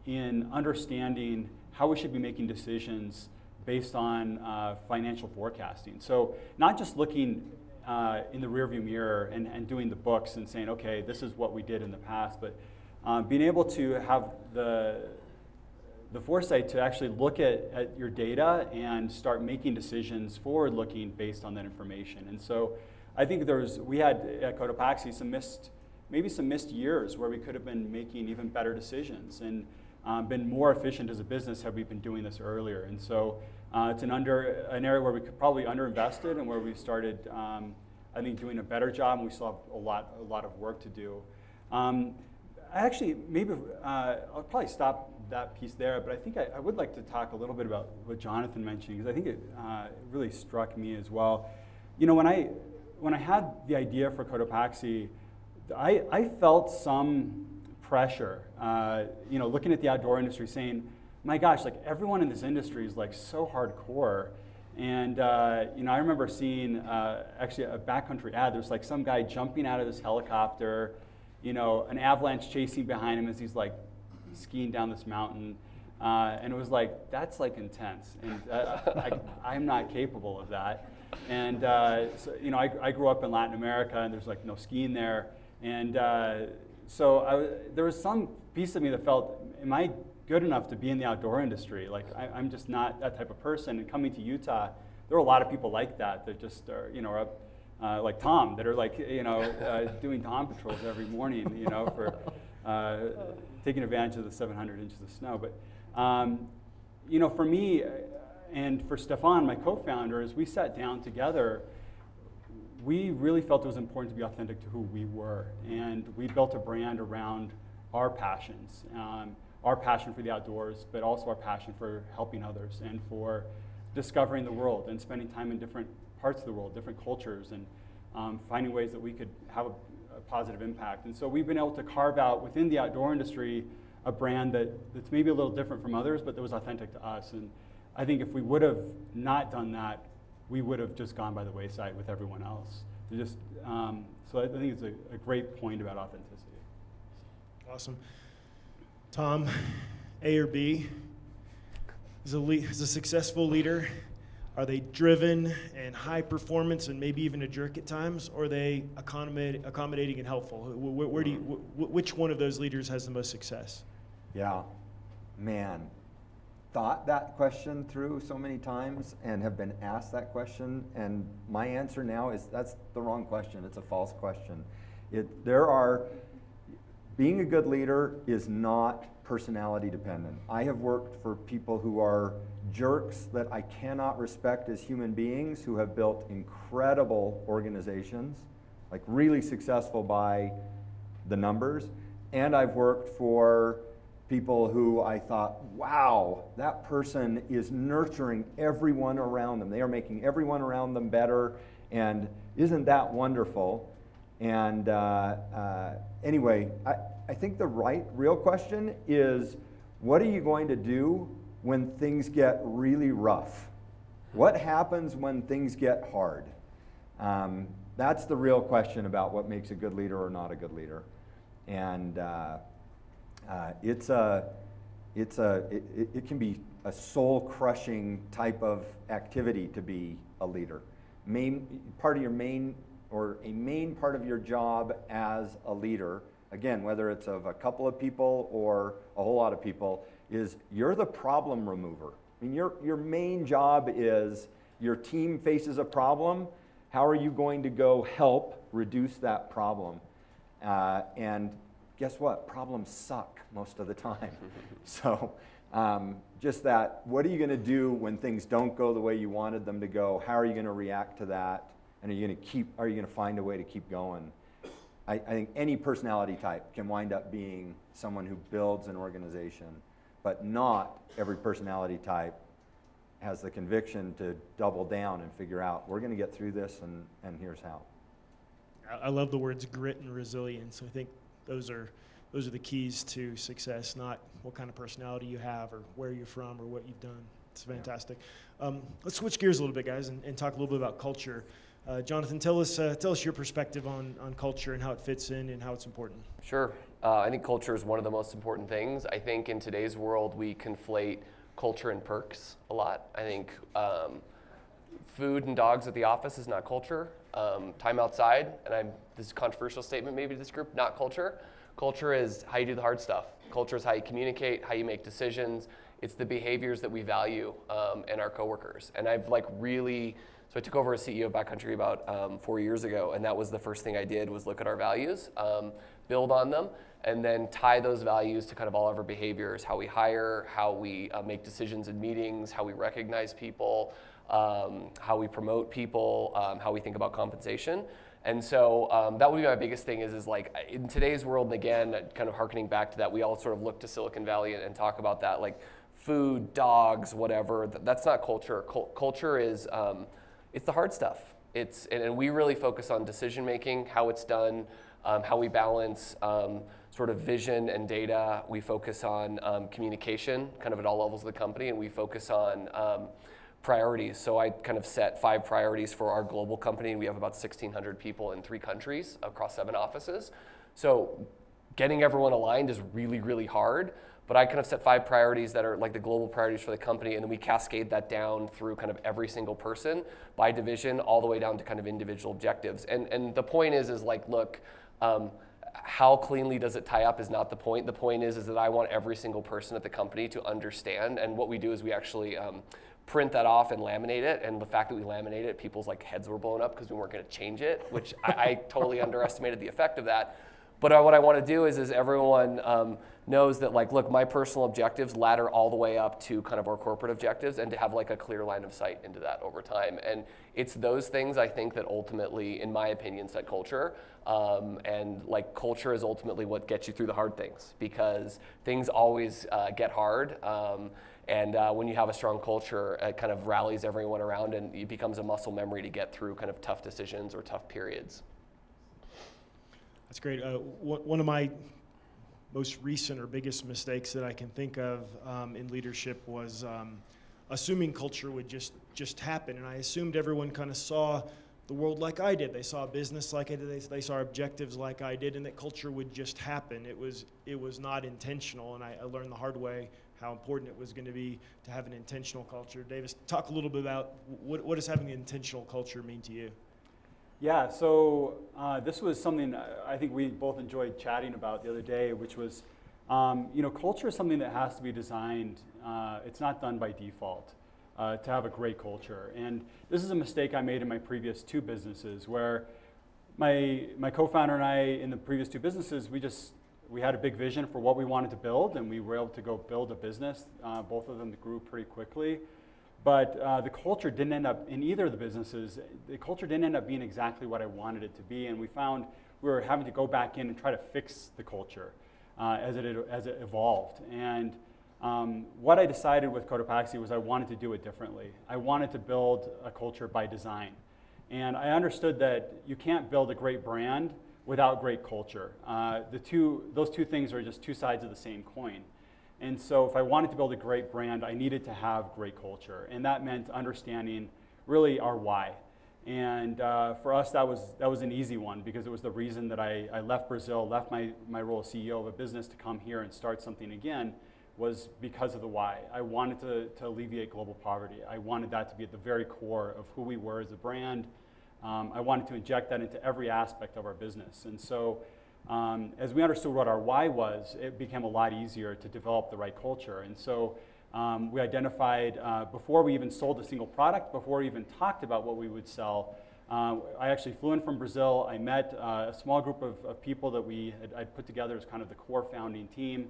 in understanding how we should be making decisions based on financial forecasting. So not just looking in the rearview mirror and doing the books and saying, okay, this is what we did in the past, but being able to have the foresight to actually look at your data and start making decisions forward-looking based on that information. And so I think we had at Cotopaxi some missed years where we could have been making even better decisions and been more efficient as a business had we been doing this earlier. And so it's an area where we could probably underinvested and where we started, I think, doing a better job, and we still have a lot of work to do. Actually, maybe I'll probably stop that piece there, but I think I would like to talk a little bit about what Jonathan mentioned, because I think it really struck me as well. When I had the idea for Cotopaxi, I felt some pressure, looking at the outdoor industry saying, my gosh, like everyone in this industry is like so hardcore. And I remember seeing actually a Backcountry ad. There's like some guy jumping out of this helicopter, an avalanche chasing behind him as he's like skiing down this mountain. And it was like, that's like intense. And I'm not capable of that. And I grew up in Latin America, and there's like no skiing there. And there was some piece of me that felt, am I good enough to be in the outdoor industry? Like I'm just not that type of person. And coming to Utah, there are a lot of people like that just are, are up, like Tom, that are like, doing dawn patrols every morning, for taking advantage of the 700 inches of snow. But, for me and for Stefan, my co-founder, as we sat down together, we really felt it was important to be authentic to who we were. And we built a brand around our passions, our passion for the outdoors, but also our passion for helping others and for discovering the world and spending time in different parts of the world, different cultures, and finding ways that we could have a positive impact. And so we've been able to carve out within the outdoor industry a brand that's maybe a little different from others, but that was authentic to us. And I think if we would have not done that, we would have just gone by the wayside with everyone else. So I think it's a great point about authenticity. Awesome. Tom, A or B? As a successful leader, are they driven and high performance and maybe even a jerk at times, or are they accommodating and helpful? Which one of those leaders has the most success? Yeah, man. Thought that question through so many times and have been asked that question, and my answer now is that's the wrong question. It's a false question. Being a good leader is not personality dependent. I have worked for people who are jerks that I cannot respect as human beings, who have built incredible organizations, like really successful by the numbers, and I've worked for people who I thought, wow, that person is nurturing everyone around them. They are making everyone around them better, and isn't that wonderful? And anyway, I think the real question is, what are you going to do when things get really rough? What happens when things get hard? That's the real question about what makes a good leader or not a good leader. And it can be a soul-crushing type of activity to be a leader. A main part of your job as a leader, again, whether it's of a couple of people or a whole lot of people, is you're the problem remover. I mean, your main job is your team faces a problem. How are you going to go help reduce that problem? And guess what? Problems suck most of the time. So just that, what are you going to do when things don't go the way you wanted them to go? How are you going to react to that? And are you going to find a way to keep going? I think any personality type can wind up being someone who builds an organization, but not every personality type has the conviction to double down and figure out, we're going to get through this, and here's how. I love the words grit and resilience. I think those are the keys to success, not what kind of personality you have or where you're from or what you've done. It's fantastic. Let's switch gears a little bit, guys, and talk a little bit about culture. Jonathan, tell us your perspective on culture and how it fits in and how it's important. Sure. I think culture is one of the most important things. I think in today's world, we conflate culture and perks a lot. I think food and dogs at the office is not culture. Time outside, and this is a controversial statement maybe to this group, not culture. Culture is how you do the hard stuff. Culture is how you communicate, how you make decisions. It's the behaviors that we value in our coworkers. And So I took over as CEO of Backcountry about 4 years ago, and that was the first thing I did was look at our values, build on them, and then tie those values to kind of all of our behaviors, how we hire, how we make decisions in meetings, how we recognize people, how we promote people, how we think about compensation. And so that would be my biggest thing is like in today's world, and again, kind of hearkening back to that, we all sort of look to Silicon Valley and talk about that, like food, dogs, whatever. That's not culture. Culture is, it's the hard stuff. And we really focus on decision making, how it's done, how we balance sort of vision and data. We focus on communication, kind of at all levels of the company, and we focus on priorities. So I kind of set 5 priorities for our global company, and we have about 1,600 people in 3 countries across 7 offices. So getting everyone aligned is really, really hard. But I kind of set 5 priorities that are like the global priorities for the company, and then we cascade that down through kind of every single person by division, all the way down to kind of individual objectives. And the point is like, look, how cleanly does it tie up is not the point. The point is that I want every single person at the company to understand. And what we do is we actually print that off and laminate it. And the fact that we laminate it, people's like heads were blown up because we weren't going to change it, which I totally underestimated the effect of that. But what I want to do is everyone knows that like, look, my personal objectives ladder all the way up to kind of our corporate objectives, and to have like a clear line of sight into that over time. And it's those things I think that ultimately, in my opinion, set culture. And like culture is ultimately what gets you through the hard things, because things always get hard. And when you have a strong culture, it kind of rallies everyone around, and it becomes a muscle memory to get through kind of tough decisions or tough periods. That's great. One of my most recent or biggest mistakes that I can think of in leadership was assuming culture would just happen. And I assumed everyone kind of saw the world like I did. They saw business like I did. They saw objectives like I did, and that culture would just happen. It was not intentional, and I learned the hard way how important it was going to be to have an intentional culture. Davis, talk a little bit about what does having an intentional culture mean to you? Yeah, so this was something I think we both enjoyed chatting about the other day, which was, culture is something that has to be designed. It's not done by default to have a great culture. And this is a mistake I made in my previous 2 businesses, where my co-founder and I in the previous 2 businesses, we had a big vision for what we wanted to build, and we were able to go build a business. Both of them grew pretty quickly. But the culture didn't end up, in either of the businesses, the culture didn't end up being exactly what I wanted it to be. And we found we were having to go back in and try to fix the culture as it evolved. And what I decided with Cotopaxi was I wanted to do it differently. I wanted to build a culture by design. And I understood that you can't build a great brand without great culture. Those two things are just 2 sides of the same coin. And so if I wanted to build a great brand, I needed to have great culture. And that meant understanding really our why. And for us, that was an easy one, because it was the reason that I left Brazil, left my role as CEO of a business to come here and start something again, was because of the why. I wanted to alleviate global poverty. I wanted that to be at the very core of who we were as a brand. I wanted to inject that into every aspect of our business. And so as we understood what our why was, it became a lot easier to develop the right culture. And so we identified, before we even sold a single product, before we even talked about what we would sell, I actually flew in from Brazil. I met a small group of people that I'd put together as kind of the core founding team.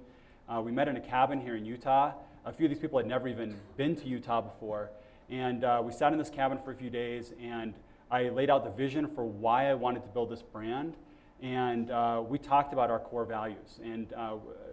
We met in a cabin here in Utah. A few of these people had never even been to Utah before. And we sat in this cabin for a few days, and I laid out the vision for why I wanted to build this brand, and we talked about our core values. And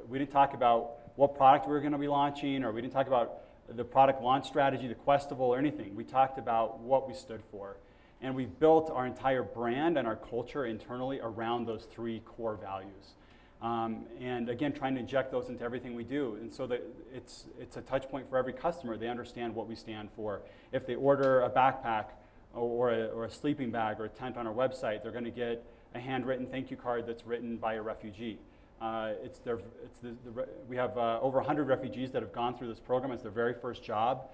we didn't talk about what product we were going to be launching, or we didn't talk about the product launch strategy, the Questival, or anything. We talked about what we stood for. And we built our entire brand and our culture internally around those 3 core values. And again, trying to inject those into everything we do. And so that it's a touch point for every customer. They understand what we stand for. If they order a backpack or a sleeping bag or a tent on our website, they're going to get a handwritten thank you card that's written by a refugee. We have over 100 refugees that have gone through this program. It's their very first job.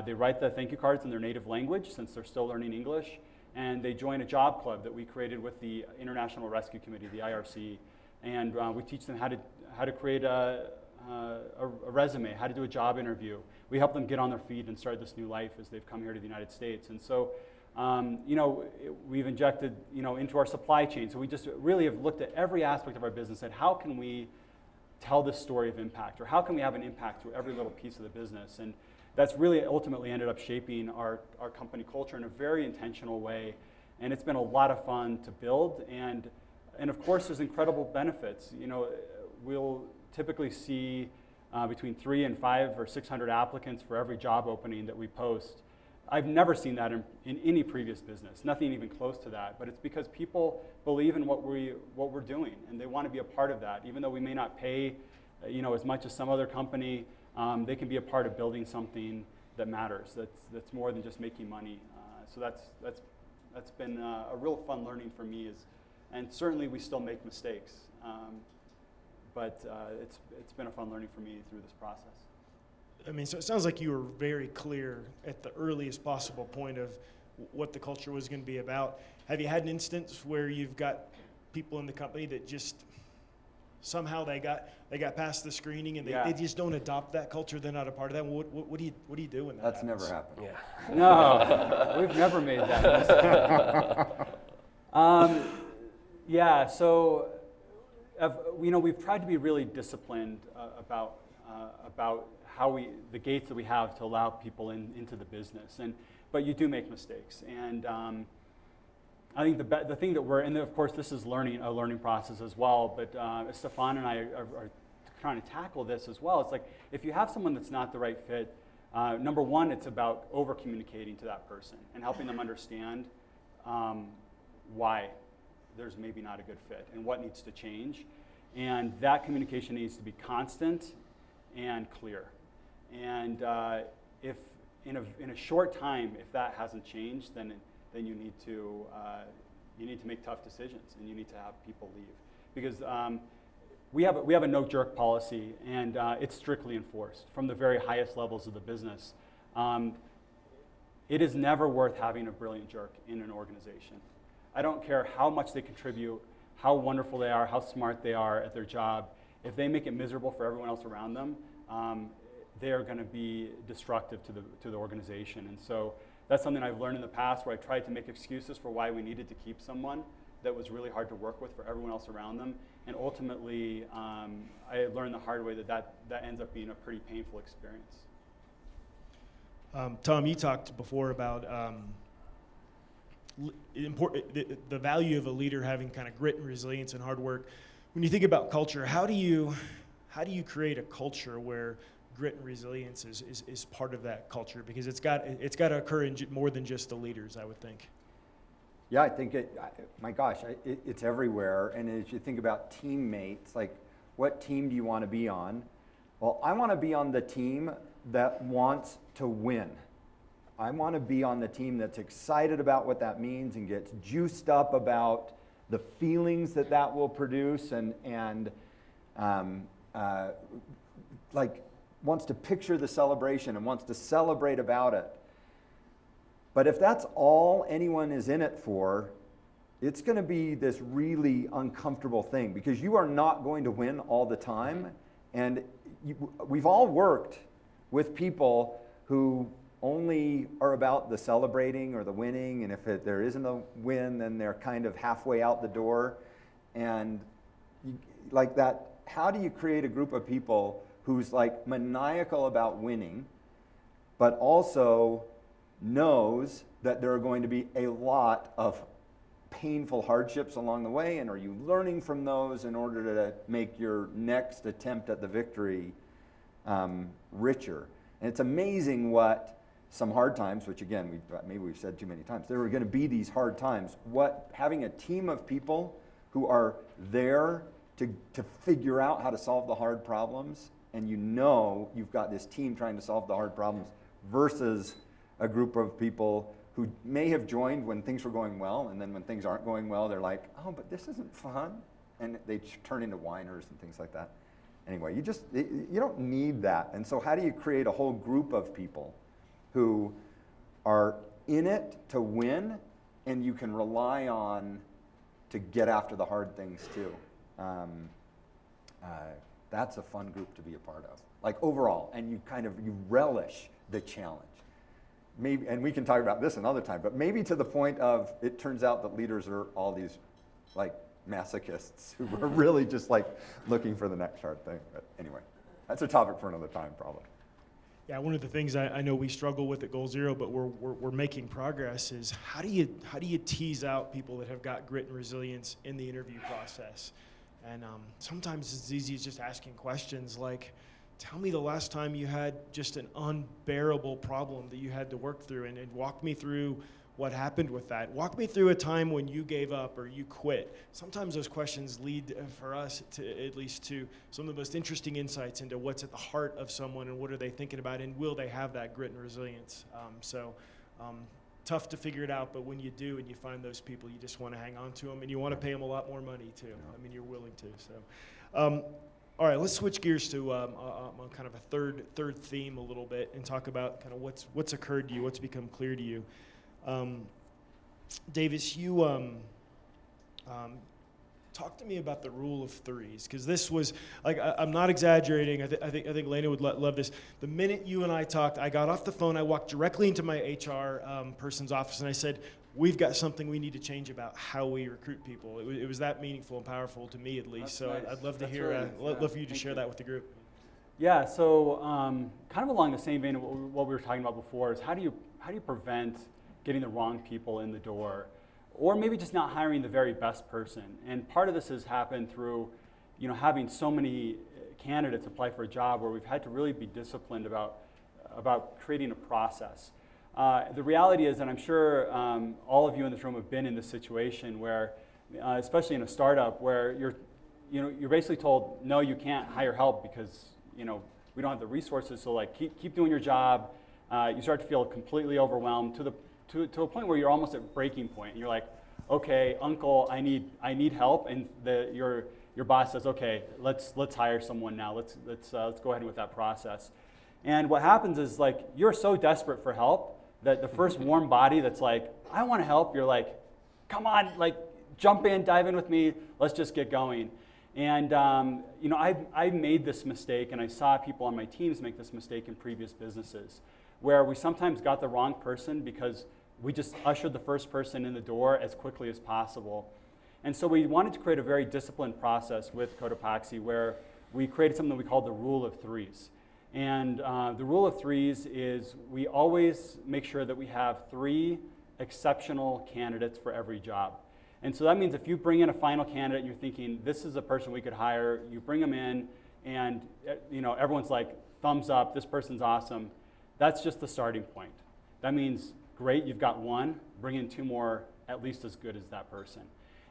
They write the thank you cards in their native language since they're still learning English. And they join a job club that we created with the International Rescue Committee, the IRC. And we teach them how to create a resume, how to do a job interview. We help them get on their feet and start this new life as they've come here to the United States. And so, we've injected, into our supply chain. So we just really have looked at every aspect of our business and how can we tell this story of impact, or how can we have an impact through every little piece of the business. And that's really ultimately ended up shaping our company culture in a very intentional way. And it's been a lot of fun to build. And of course, there's incredible benefits. We'll typically see between 300 and 500 or 600 applicants for every job opening that we post. I've never seen that in any previous business, nothing even close to that. But it's because people believe in what we're doing, and they want to be a part of that. Even though we may not pay, as much as some other company, they can be a part of building something that matters. That's more than just making money. So that's been a real fun learning for me. And certainly we still make mistakes, but it's been a fun learning for me through this process. I mean, so it sounds like you were very clear at the earliest possible point of what the culture was going to be about. Have you had an instance where you've got people in the company that just somehow they got past the screening and they just don't adopt that culture? They're not a part of that. What do you do when that That's happens? never happened. Yeah. No, we've never made that mistake. So we've tried to be really disciplined about how the gates that we have to allow people into the business. But you do make mistakes, and I think the thing that and of course this is a learning process as well. But Stefan and I are trying to tackle this as well. It's like if you have someone that's not the right fit, number one, it's about over communicating to that person and helping them understand why there's maybe not a good fit and what needs to change. And that communication needs to be constant and clear. And if in a short time, if that hasn't changed, then you need to make tough decisions, and you need to have people leave, because we have a no jerk policy, and it's strictly enforced from the very highest levels of the business. It is never worth having a brilliant jerk in an organization. I don't care how much they contribute, how wonderful they are, how smart they are at their job. If they make it miserable for everyone else around them, they are going to be destructive to the organization. And so that's something I've learned in the past, where I tried to make excuses for why we needed to keep someone that was really hard to work with for everyone else around them. And ultimately, I learned the hard way that ends up being a pretty painful experience. Tom, you talked before about the value of a leader having kind of grit and resilience and hard work. When you think about culture, how do you create a culture where grit and resilience is part of that culture? Because it's got to occur in more than just the leaders, I would think. Yeah, I think it's everywhere. And as you think about teammates, like what team do you want to be on? Well, I want to be on the team that wants to win. I want to be on the team that's excited about what that means and gets juiced up about the feelings that will produce, and like wants to picture the celebration and wants to celebrate about it. But if that's all anyone is in it for, it's going to be this really uncomfortable thing, because you are not going to win all the time. And we've all worked with people who only are about the celebrating or the winning, and if there isn't a win, then they're kind of halfway out the door. And like that, how do you create a group of people who's like maniacal about winning, but also knows that there are going to be a lot of painful hardships along the way, and are you learning from those in order to make your next attempt at the victory richer? And it's amazing what some hard times, which again, maybe we've said too many times, there are going to be these hard times. What having a team of people who are there to figure out how to solve the hard problems, and you know you've got this team trying to solve the hard problems versus a group of people who may have joined when things were going well, and then when things aren't going well, they're like, oh, but this isn't fun. And they turn into whiners and things like that. Anyway, you don't need that. And so how do you create a whole group of people who are in it to win, and you can rely on to get after the hard things too? That's a fun group to be a part of, like overall, and you relish the challenge. Maybe, and we can talk about this another time, but maybe to the point of it turns out that leaders are all these like masochists who are really just like looking for the next hard thing. But anyway, that's a topic for another time probably. Yeah, one of the things I know we struggle with at Goal Zero, but we're making progress, is how do you tease out people that have got grit and resilience in the interview process? And sometimes it's as easy as just asking questions like, tell me the last time you had just an unbearable problem that you had to work through, and walk me through what happened with that. Walk me through a time when you gave up or you quit. Sometimes those questions lead for us to at least to some of the most interesting insights into what's at the heart of someone and what are they thinking about, and will they have that grit and resilience. Tough to figure it out, but when you do and you find those people, you just want to hang on to them, and you want to pay them a lot more money too. I mean, you're willing to. So. All right, let's switch gears to kind of a third theme a little bit, and talk about kind of what's occurred to you, what's become clear to you. Davis, you talk to me about the rule of threes, because this was like, I'm not exaggerating. I think Lena would love this. The minute you and I talked, I got off the phone, I walked directly into my HR person's office, and I said, we've got something we need to change about how we recruit people. It was that meaningful and powerful to me, at least. That's so nice. I'd love to hear, love for you to share that with the group. Yeah, so kind of along the same vein of what we were talking about before is how do you prevent getting the wrong people in the door, or maybe just not hiring the very best person? And part of this has happened through, having so many candidates apply for a job where we've had to really be disciplined about creating a process. The reality is, and I'm sure all of you in this room have been in this situation where, especially in a startup, where you're basically told, no, you can't hire help because we don't have the resources. So like keep doing your job. You start to feel completely overwhelmed to a point where you're almost at breaking point. And you're like, okay, uncle, I need help. And your boss says, okay, let's hire someone now. Let's go ahead with that process. And what happens is, like, you're so desperate for help that the first warm body that's like, I want to help, you're like, come on, like, jump in, dive in with me, let's just get going. And I've made this mistake, and I saw people on my teams make this mistake in previous businesses, where we sometimes got the wrong person because we just ushered the first person in the door as quickly as possible. And so we wanted to create a very disciplined process with Cotopaxi, where we created something that we called the rule of threes. And the rule of threes is we always make sure that we have 3 exceptional candidates for every job. And so that means if you bring in a final candidate and you're thinking, this is a person we could hire, you bring them in and everyone's like, thumbs up, this person's awesome. That's just the starting point. That means, great, you've got 1, bring in 2 more at least as good as that person.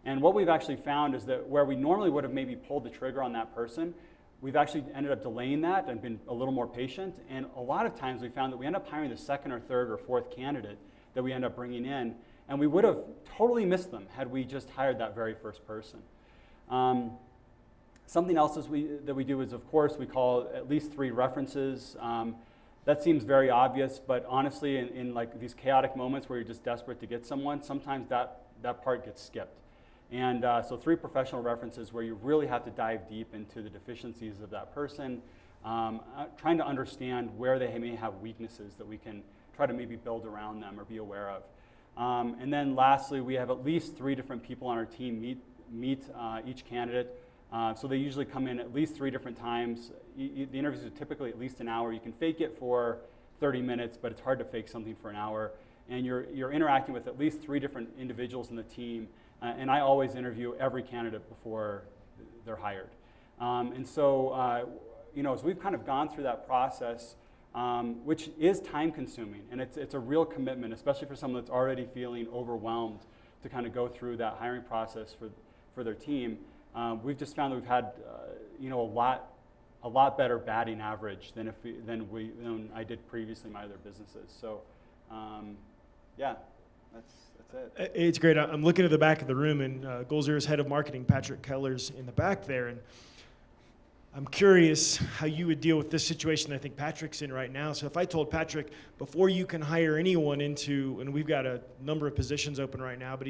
And what we've actually found is that where we normally would have maybe pulled the trigger on that person, we've actually ended up delaying that and been a little more patient. And a lot of times we found that we end up hiring the 2nd or 3rd or 4th candidate that we end up bringing in. And we would have totally missed them had we just hired that very first person. Something else that we do is, of course, we call at least 3 references. That seems very obvious, but honestly, in like these chaotic moments where you're just desperate to get someone, sometimes that part gets skipped. And so 3 professional references where you really have to dive deep into the deficiencies of that person, trying to understand where they may have weaknesses that we can try to maybe build around them or be aware of. And then lastly, we have at least 3 different people on our team meet each candidate. So they usually come in at least 3 different times. The interviews are typically at least an hour. You can fake it for 30 minutes, but it's hard to fake something for an hour. And you're interacting with at least 3 different individuals in the team. And I always interview every candidate before they're hired. And so, you know, as we've kind of gone through that process, which is time consuming, and it's a real commitment, especially for someone that's already feeling overwhelmed to kind of go through that hiring process for their team. We've just found that we've had, you know, a lot better batting average than than I did previously in my other businesses. So, yeah, that's it. It's great. I'm looking at the back of the room, and Goal Zero's head of marketing, Patrick Keller's in the back there, and I'm curious how you would deal with this situation I think Patrick's in right now. So if I told Patrick, before you can hire anyone into, and we've got a number of positions open right now, but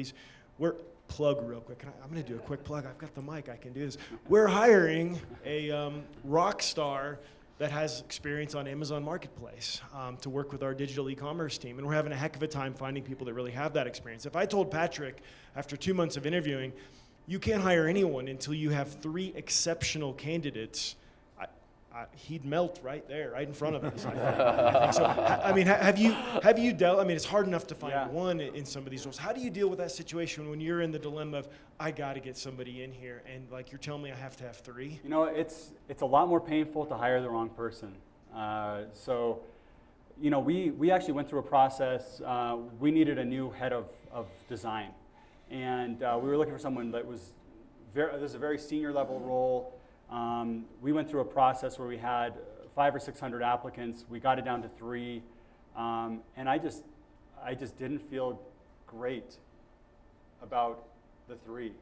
we're plug real quick. I'm going to do a quick plug. I've got the mic. I can do this. We're hiring a rock star that has experience on Amazon Marketplace to work with our digital e-commerce team. And we're having a heck of a time finding people that really have that experience. If I told Patrick, after 2 months of interviewing, you can't hire anyone until you have 3 exceptional candidates, he'd melt right there, right in front of us. I think so. I mean, have you dealt? I mean, it's hard enough to find one in some of these roles. How do you deal with that situation when you're in the dilemma of I got to get somebody in here, and like you're telling me I have to have 3? You know, it's a lot more painful to hire the wrong person. So, you know, we actually went through a process. We needed a new head of design, and we were looking for someone that was there's a very senior level role. We went through a process where we had 500 or 600 applicants. We got it down to 3, and I just didn't feel great about the 3.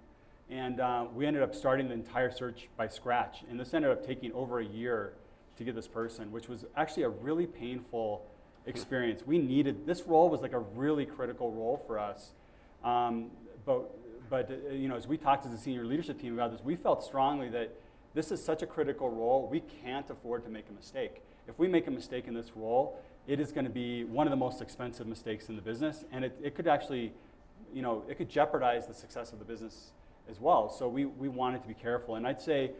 And we ended up starting the entire search by scratch. And this ended up taking over a year to get this person, which was actually a really painful experience. This role was like a really critical role for us. But you know, as we talked as a senior leadership team about this, we felt strongly that this is such a critical role, we can't afford to make a mistake. If we make a mistake in this role, it is going to be one of the most expensive mistakes in the business, and it could actually, you know, it could jeopardize the success of the business as well. So we wanted to be careful, and I'd say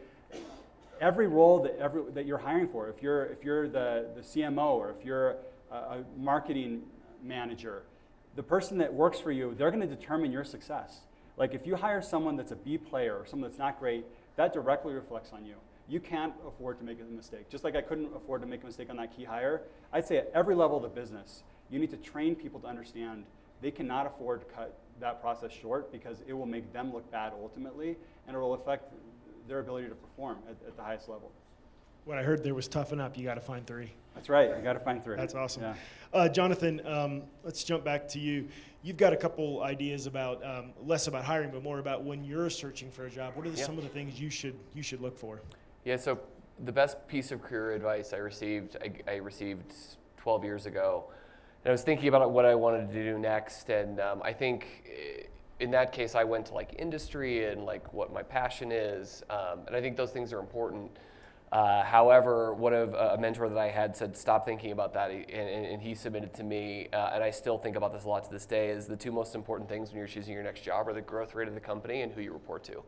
every role that you're hiring for, if you're the CMO or if you're a marketing manager, the person that works for you, they're going to determine your success. Like if you hire someone that's a B player or someone that's not great, that directly reflects on you. You can't afford to make a mistake. Just like I couldn't afford to make a mistake on that key hire, I'd say at every level of the business, you need to train people to understand they cannot afford to cut that process short because it will make them look bad ultimately, and it will affect their ability to perform at the highest level. What I heard there was toughen up. You got to find 3. That's right. You got to find 3. That's awesome. Yeah. Jonathan, let's jump back to you. You've got a couple ideas about less about hiring, but more about when you're searching for a job. What are some of the things you should look for? Yeah. So the best piece of career advice I received 12 years ago, and I was thinking about what I wanted to do next, and I think in that case I went to like industry and like what my passion is, and I think those things are important. However, one of a mentor that I had said, stop thinking about that, and he submitted to me, and I still think about this a lot to this day, is the 2 most important things when you're choosing your next job are the growth rate of the company and who you report to.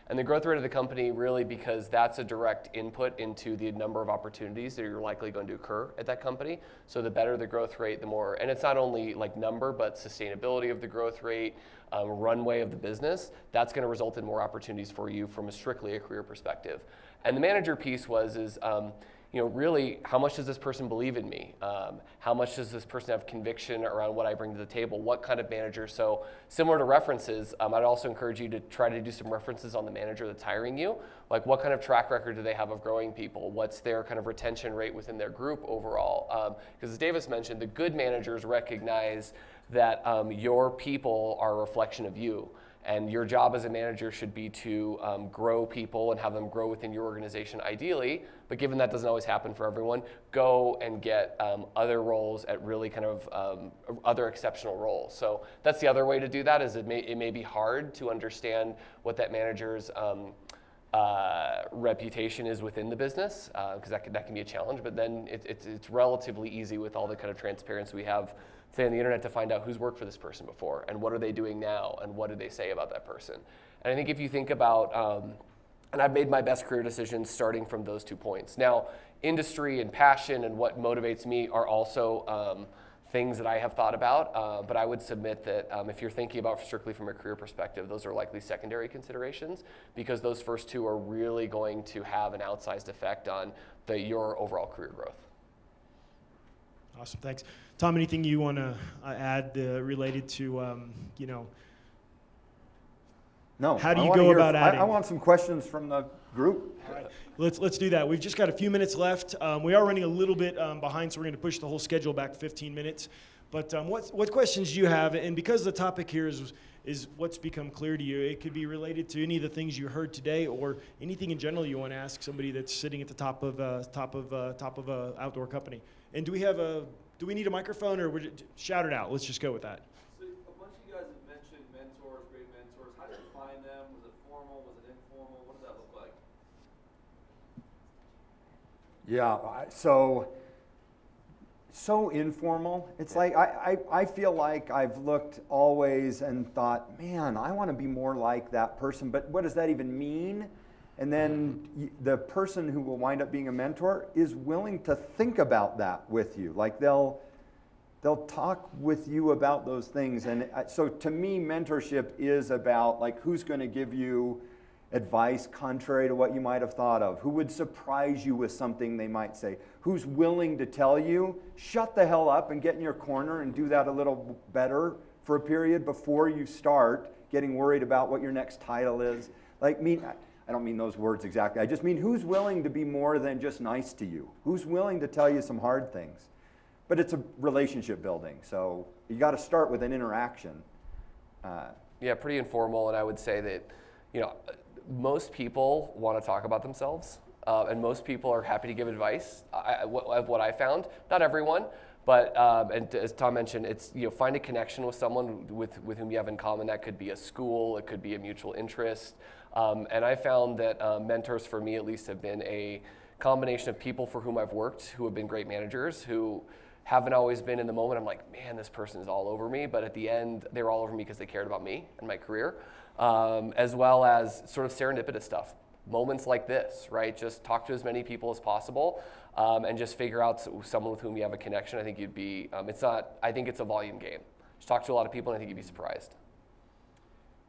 And the growth rate of the company really because that's a direct input into the number of opportunities that you're likely going to occur at that company. So the better the growth rate, the more, and it's not only like number, but sustainability of the growth rate, runway of the business, that's going to result in more opportunities for you from strictly a career perspective. And the manager piece is you know, really, how much does this person believe in me? How much does this person have conviction around what I bring to the table? What kind of manager? So similar to references, I'd also encourage you to try to do some references on the manager that's hiring you. Like what kind of track record do they have of growing people? What's their kind of retention rate within their group overall? Because as Davis mentioned, the good managers recognize that your people are a reflection of you. And your job as a manager should be to grow people and have them grow within your organization ideally, but given that doesn't always happen for everyone, go and get other roles at really kind of other exceptional roles. So that's the other way to do that is it may be hard to understand what that manager's reputation is within the business, because that can be a challenge, but then it's relatively easy with all the kind of transparency we have today on the internet to find out who's worked for this person before and what are they doing now and what do they say about that person. And I think if you think about And I've made my best career decisions starting from those 2 points. Now, industry and passion and what motivates me are also things that I have thought about, but I would submit that if you're thinking about strictly from a career perspective, those are likely secondary considerations, because those first 2 are really going to have an outsized effect on your overall career growth. Awesome, thanks. Tom, anything you want to add related to, No. How do I you wanna go hear- about adding? I want some questions from the group. All right, let's do that. We've just got a few minutes left. We are running a little bit behind, so we're going to push the whole schedule back 15 minutes. But what questions do you have? And because the topic here is what's become clear to you, it could be related to any of the things you heard today, or anything in general you want to ask somebody that's sitting at the top of a outdoor company. And do we need a microphone, or shout it out? Let's just go with that. So a bunch of you guys have mentioned mentors, great mentors. How did you find them? Was it formal? Was it informal? What does that look like? Yeah, so informal. It's like I feel like I've looked always and thought, man, I want to be more like that person, but what does that even mean? And then the person who will wind up being a mentor is willing to think about that with you. Like they'll talk with you about those things. And so to me, mentorship is about like who's going to give you advice contrary to what you might have thought of, who would surprise you with something they might say, who's willing to tell you, shut the hell up and get in your corner and do that a little better for a period before you start getting worried about what your next title is. I don't mean those words exactly. I just mean who's willing to be more than just nice to you? Who's willing to tell you some hard things? But it's a relationship building, so you got to start with an interaction. Yeah, pretty informal, and I would say that, most people want to talk about themselves, and most people are happy to give advice. What I found, not everyone, but and as Tom mentioned, it's find a connection with someone with whom you have in common. That could be a school, it could be a mutual interest, and I found that mentors for me at least have been a combination of people for whom I've worked who have been great managers who haven't always been in the moment. I'm like, man, this person is all over me, but at the end, they were all over me because they cared about me and my career, as well as sort of serendipitous stuff. Moments like this, right? Just talk to as many people as possible, and just figure out someone with whom you have a connection. I think you'd be, I think it's a volume game. Just talk to a lot of people and I think you'd be surprised.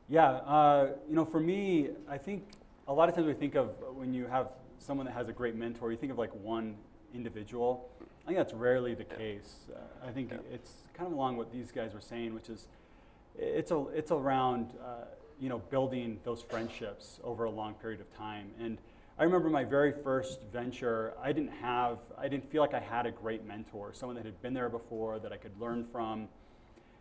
Yeah, for me, I think a lot of times we think of when you have someone that has a great mentor, you think of like one individual. I think that's rarely the case. I think it's kind of along what these guys were saying, which is it's around building those friendships over a long period of time. And I remember my very first venture, I didn't feel like I had a great mentor, someone that had been there before that I could learn from.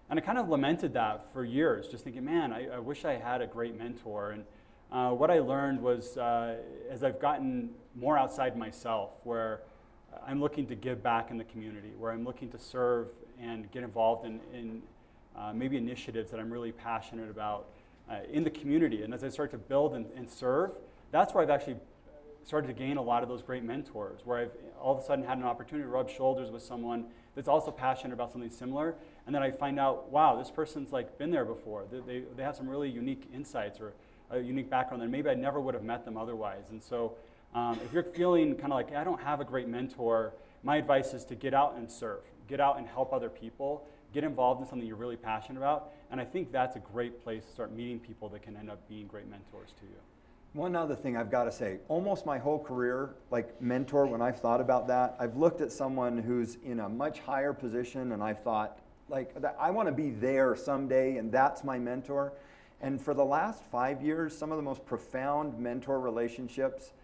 And I kind of lamented that for years, just thinking, man, I wish I had a great mentor. And what I learned was as I've gotten more outside myself, where I'm looking to give back in the community, where I'm looking to serve and get involved in maybe initiatives that I'm really passionate about in the community. And as I start to build and serve, that's where I've actually started to gain a lot of those great mentors, where I've all of a sudden had an opportunity to rub shoulders with someone that's also passionate about something similar. And then I find out, wow, this person's like been there before. They have some really unique insights or a unique background that maybe I never would have met them otherwise. And so if you're feeling kind of like, I don't have a great mentor, my advice is to get out and serve, get out and help other people, get involved in something you're really passionate about. And I think that's a great place to start meeting people that can end up being great mentors to you. One other thing I've got to say, almost my whole career, like mentor, when I've thought about that, I've looked at someone who's in a much higher position and I've thought, like, I want to be there someday and that's my mentor. And for the last 5 years, some of the most profound mentor relationships,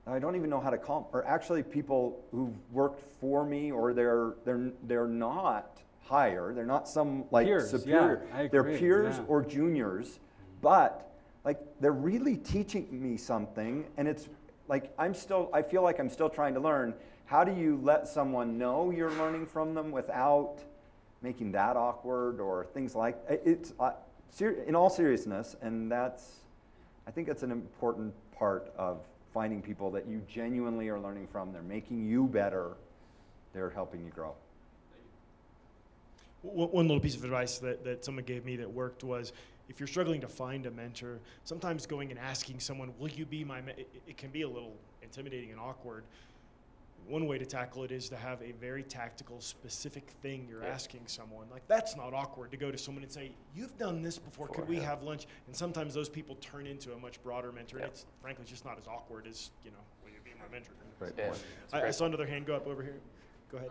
I don't even know how to call them, are actually people who've worked for me, or they're not higher, they're not some like peers, superior, yeah, I agree, they're peers yeah. or juniors, but like they're really teaching me something, and it's like I feel like I'm still trying to learn. How do you let someone know you're learning from them without making that awkward or things like it's in all seriousness, and I think it's an important part of finding people that you genuinely are learning from. They're making you better. They're helping you grow. One little piece of advice that someone gave me that worked was, if you're struggling to find a mentor, sometimes going and asking someone, will you be my it can be a little intimidating and awkward. One way to tackle it is to have a very tactical, specific thing you're asking someone. Like, that's not awkward to go to someone and say, you've done this before, could we have lunch? And sometimes those people turn into a much broader mentor. And it's frankly just not as awkward as, will you be my mentor? Right. Yeah, I saw another hand go up over here. Go ahead.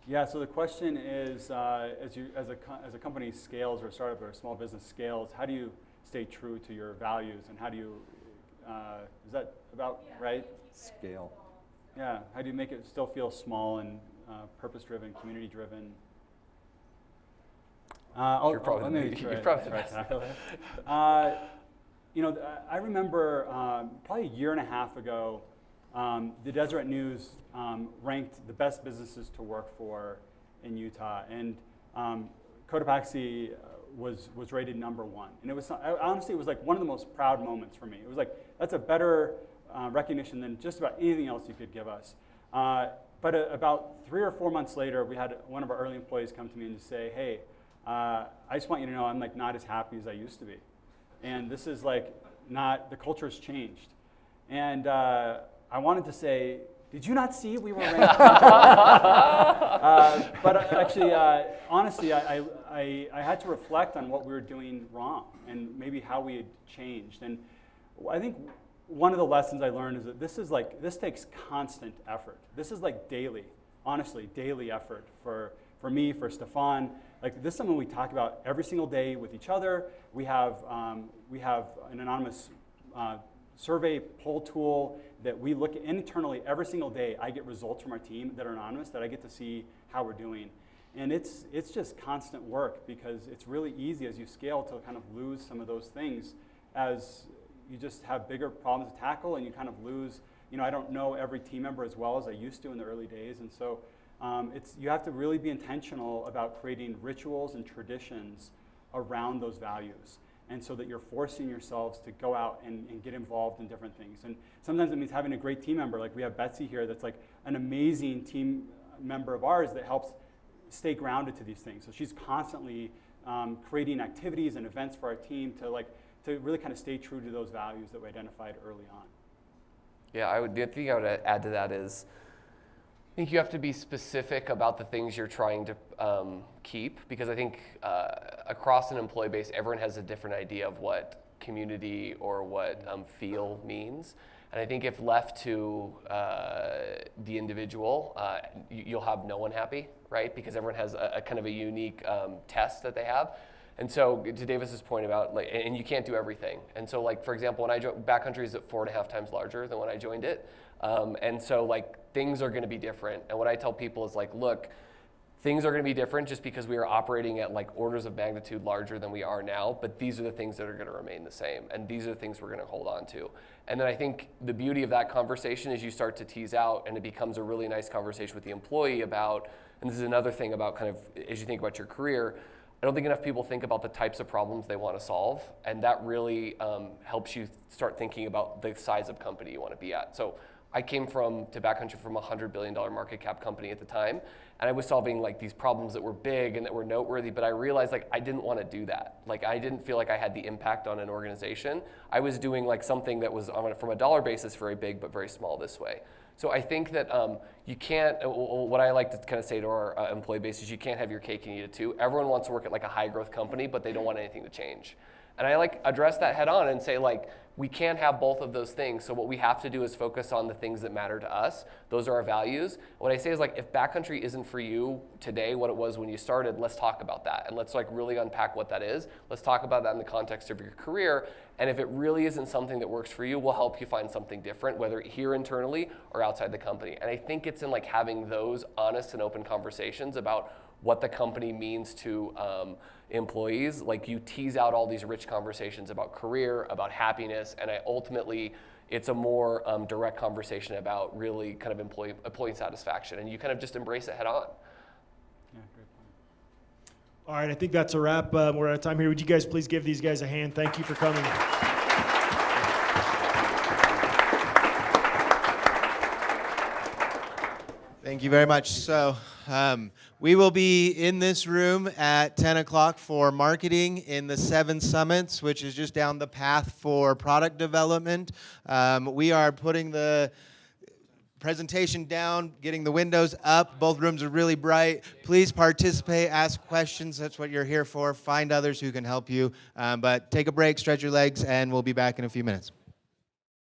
Yeah, so the question is, as a company scales, or a startup or a small business scales, how do you stay true to your values, and how do you, is that about right? Scale. Yeah, how do you make it still feel small and purpose-driven, community-driven? You're probably tackle it. I remember probably a year and a half ago, the Deseret News ranked the best businesses to work for in Utah, and Cotopaxi was rated #1. And it was, honestly, it was like one of the most proud moments for me. It was like, that's a better recognition than just about anything else you could give us. But about 3 or 4 months later, we had one of our early employees come to me and just say, hey, I just want you to know I'm like not as happy as I used to be. And this is like not, the culture has changed. And I wanted to say, did you not see we were ranked? But actually, honestly, I had to reflect on what we were doing wrong and maybe how we had changed. And I think one of the lessons I learned is that this takes constant effort. This is like daily, honestly, daily effort for me, for Stefan. Like, this is something we talk about every single day with each other. We have an anonymous survey poll tool that we look at internally every single day. I get results from our team that are anonymous that I get to see how we're doing. And it's just constant work, because it's really easy as you scale to kind of lose some of those things as you just have bigger problems to tackle, and you kind of lose, I don't know every team member as well as I used to in the early days. And so you have to really be intentional about creating rituals and traditions around those values. And so that you're forcing yourselves to go out and get involved in different things. And sometimes it means having a great team member. Like, we have Betsy here that's like an amazing team member of ours that helps stay grounded to these things. So she's constantly creating activities and events for our team to really kind of stay true to those values that we identified early on. Yeah, the thing I would add to that is, I think you have to be specific about the things you're trying to keep, because I think across an employee base, everyone has a different idea of what community or what feel means. And I think if left to the individual, you'll have no one happy, right? Because everyone has a kind of a unique test that they have. And so, to Davis's point about, and you can't do everything. And so, for example, when I joined, Backcountry is 4.5 times larger than when I joined it. And so, things are going to be different. And what I tell people is, look, things are going to be different just because we are operating at orders of magnitude larger than we are now, but these are the things that are going to remain the same, and these are the things we're going to hold on to. And then I think the beauty of that conversation is you start to tease out, and it becomes a really nice conversation with the employee about, and this is another thing about kind of, as you think about your career, I don't think enough people think about the types of problems they want to solve, and that really helps you start thinking about the size of company you want to be at. So I came to Backcountry from a $100 billion market cap company at the time, and I was solving these problems that were big and that were noteworthy, but I realized I didn't want to do that. I didn't feel like I had the impact on an organization. I was doing something that was from a dollar basis very big but very small this way. So I think that you can't, what I like to kind of say to our employee base is you can't have your cake and eat it too. Everyone wants to work at a high growth company, but they don't want anything to change. And I address that head on and say we can't have both of those things. So what we have to do is focus on the things that matter to us. Those are our values. What I say is if Backcountry isn't for you today what it was when you started, let's talk about that. And let's really unpack what that is. Let's talk about that in the context of your career. And if it really isn't something that works for you, we'll help you find something different, whether here internally or outside the company. And I think it's in having those honest and open conversations about what the company means to employees. You tease out all these rich conversations about career, about happiness, and ultimately it's a more direct conversation about really kind of employee satisfaction, and you kind of just embrace it head on. Yeah, great point. All right, I think that's a wrap. We're out of time here. Would you guys please give these guys a hand? Thank you for coming. Thank you very much. So we will be in this room at 10 o'clock for marketing in the 7 Summits, which is just down the path for product development. We are putting the presentation down, getting the windows up. Both rooms are really bright. Please participate, ask questions. That's what you're here for. Find others who can help you. But take a break, stretch your legs, and we'll be back in a few minutes.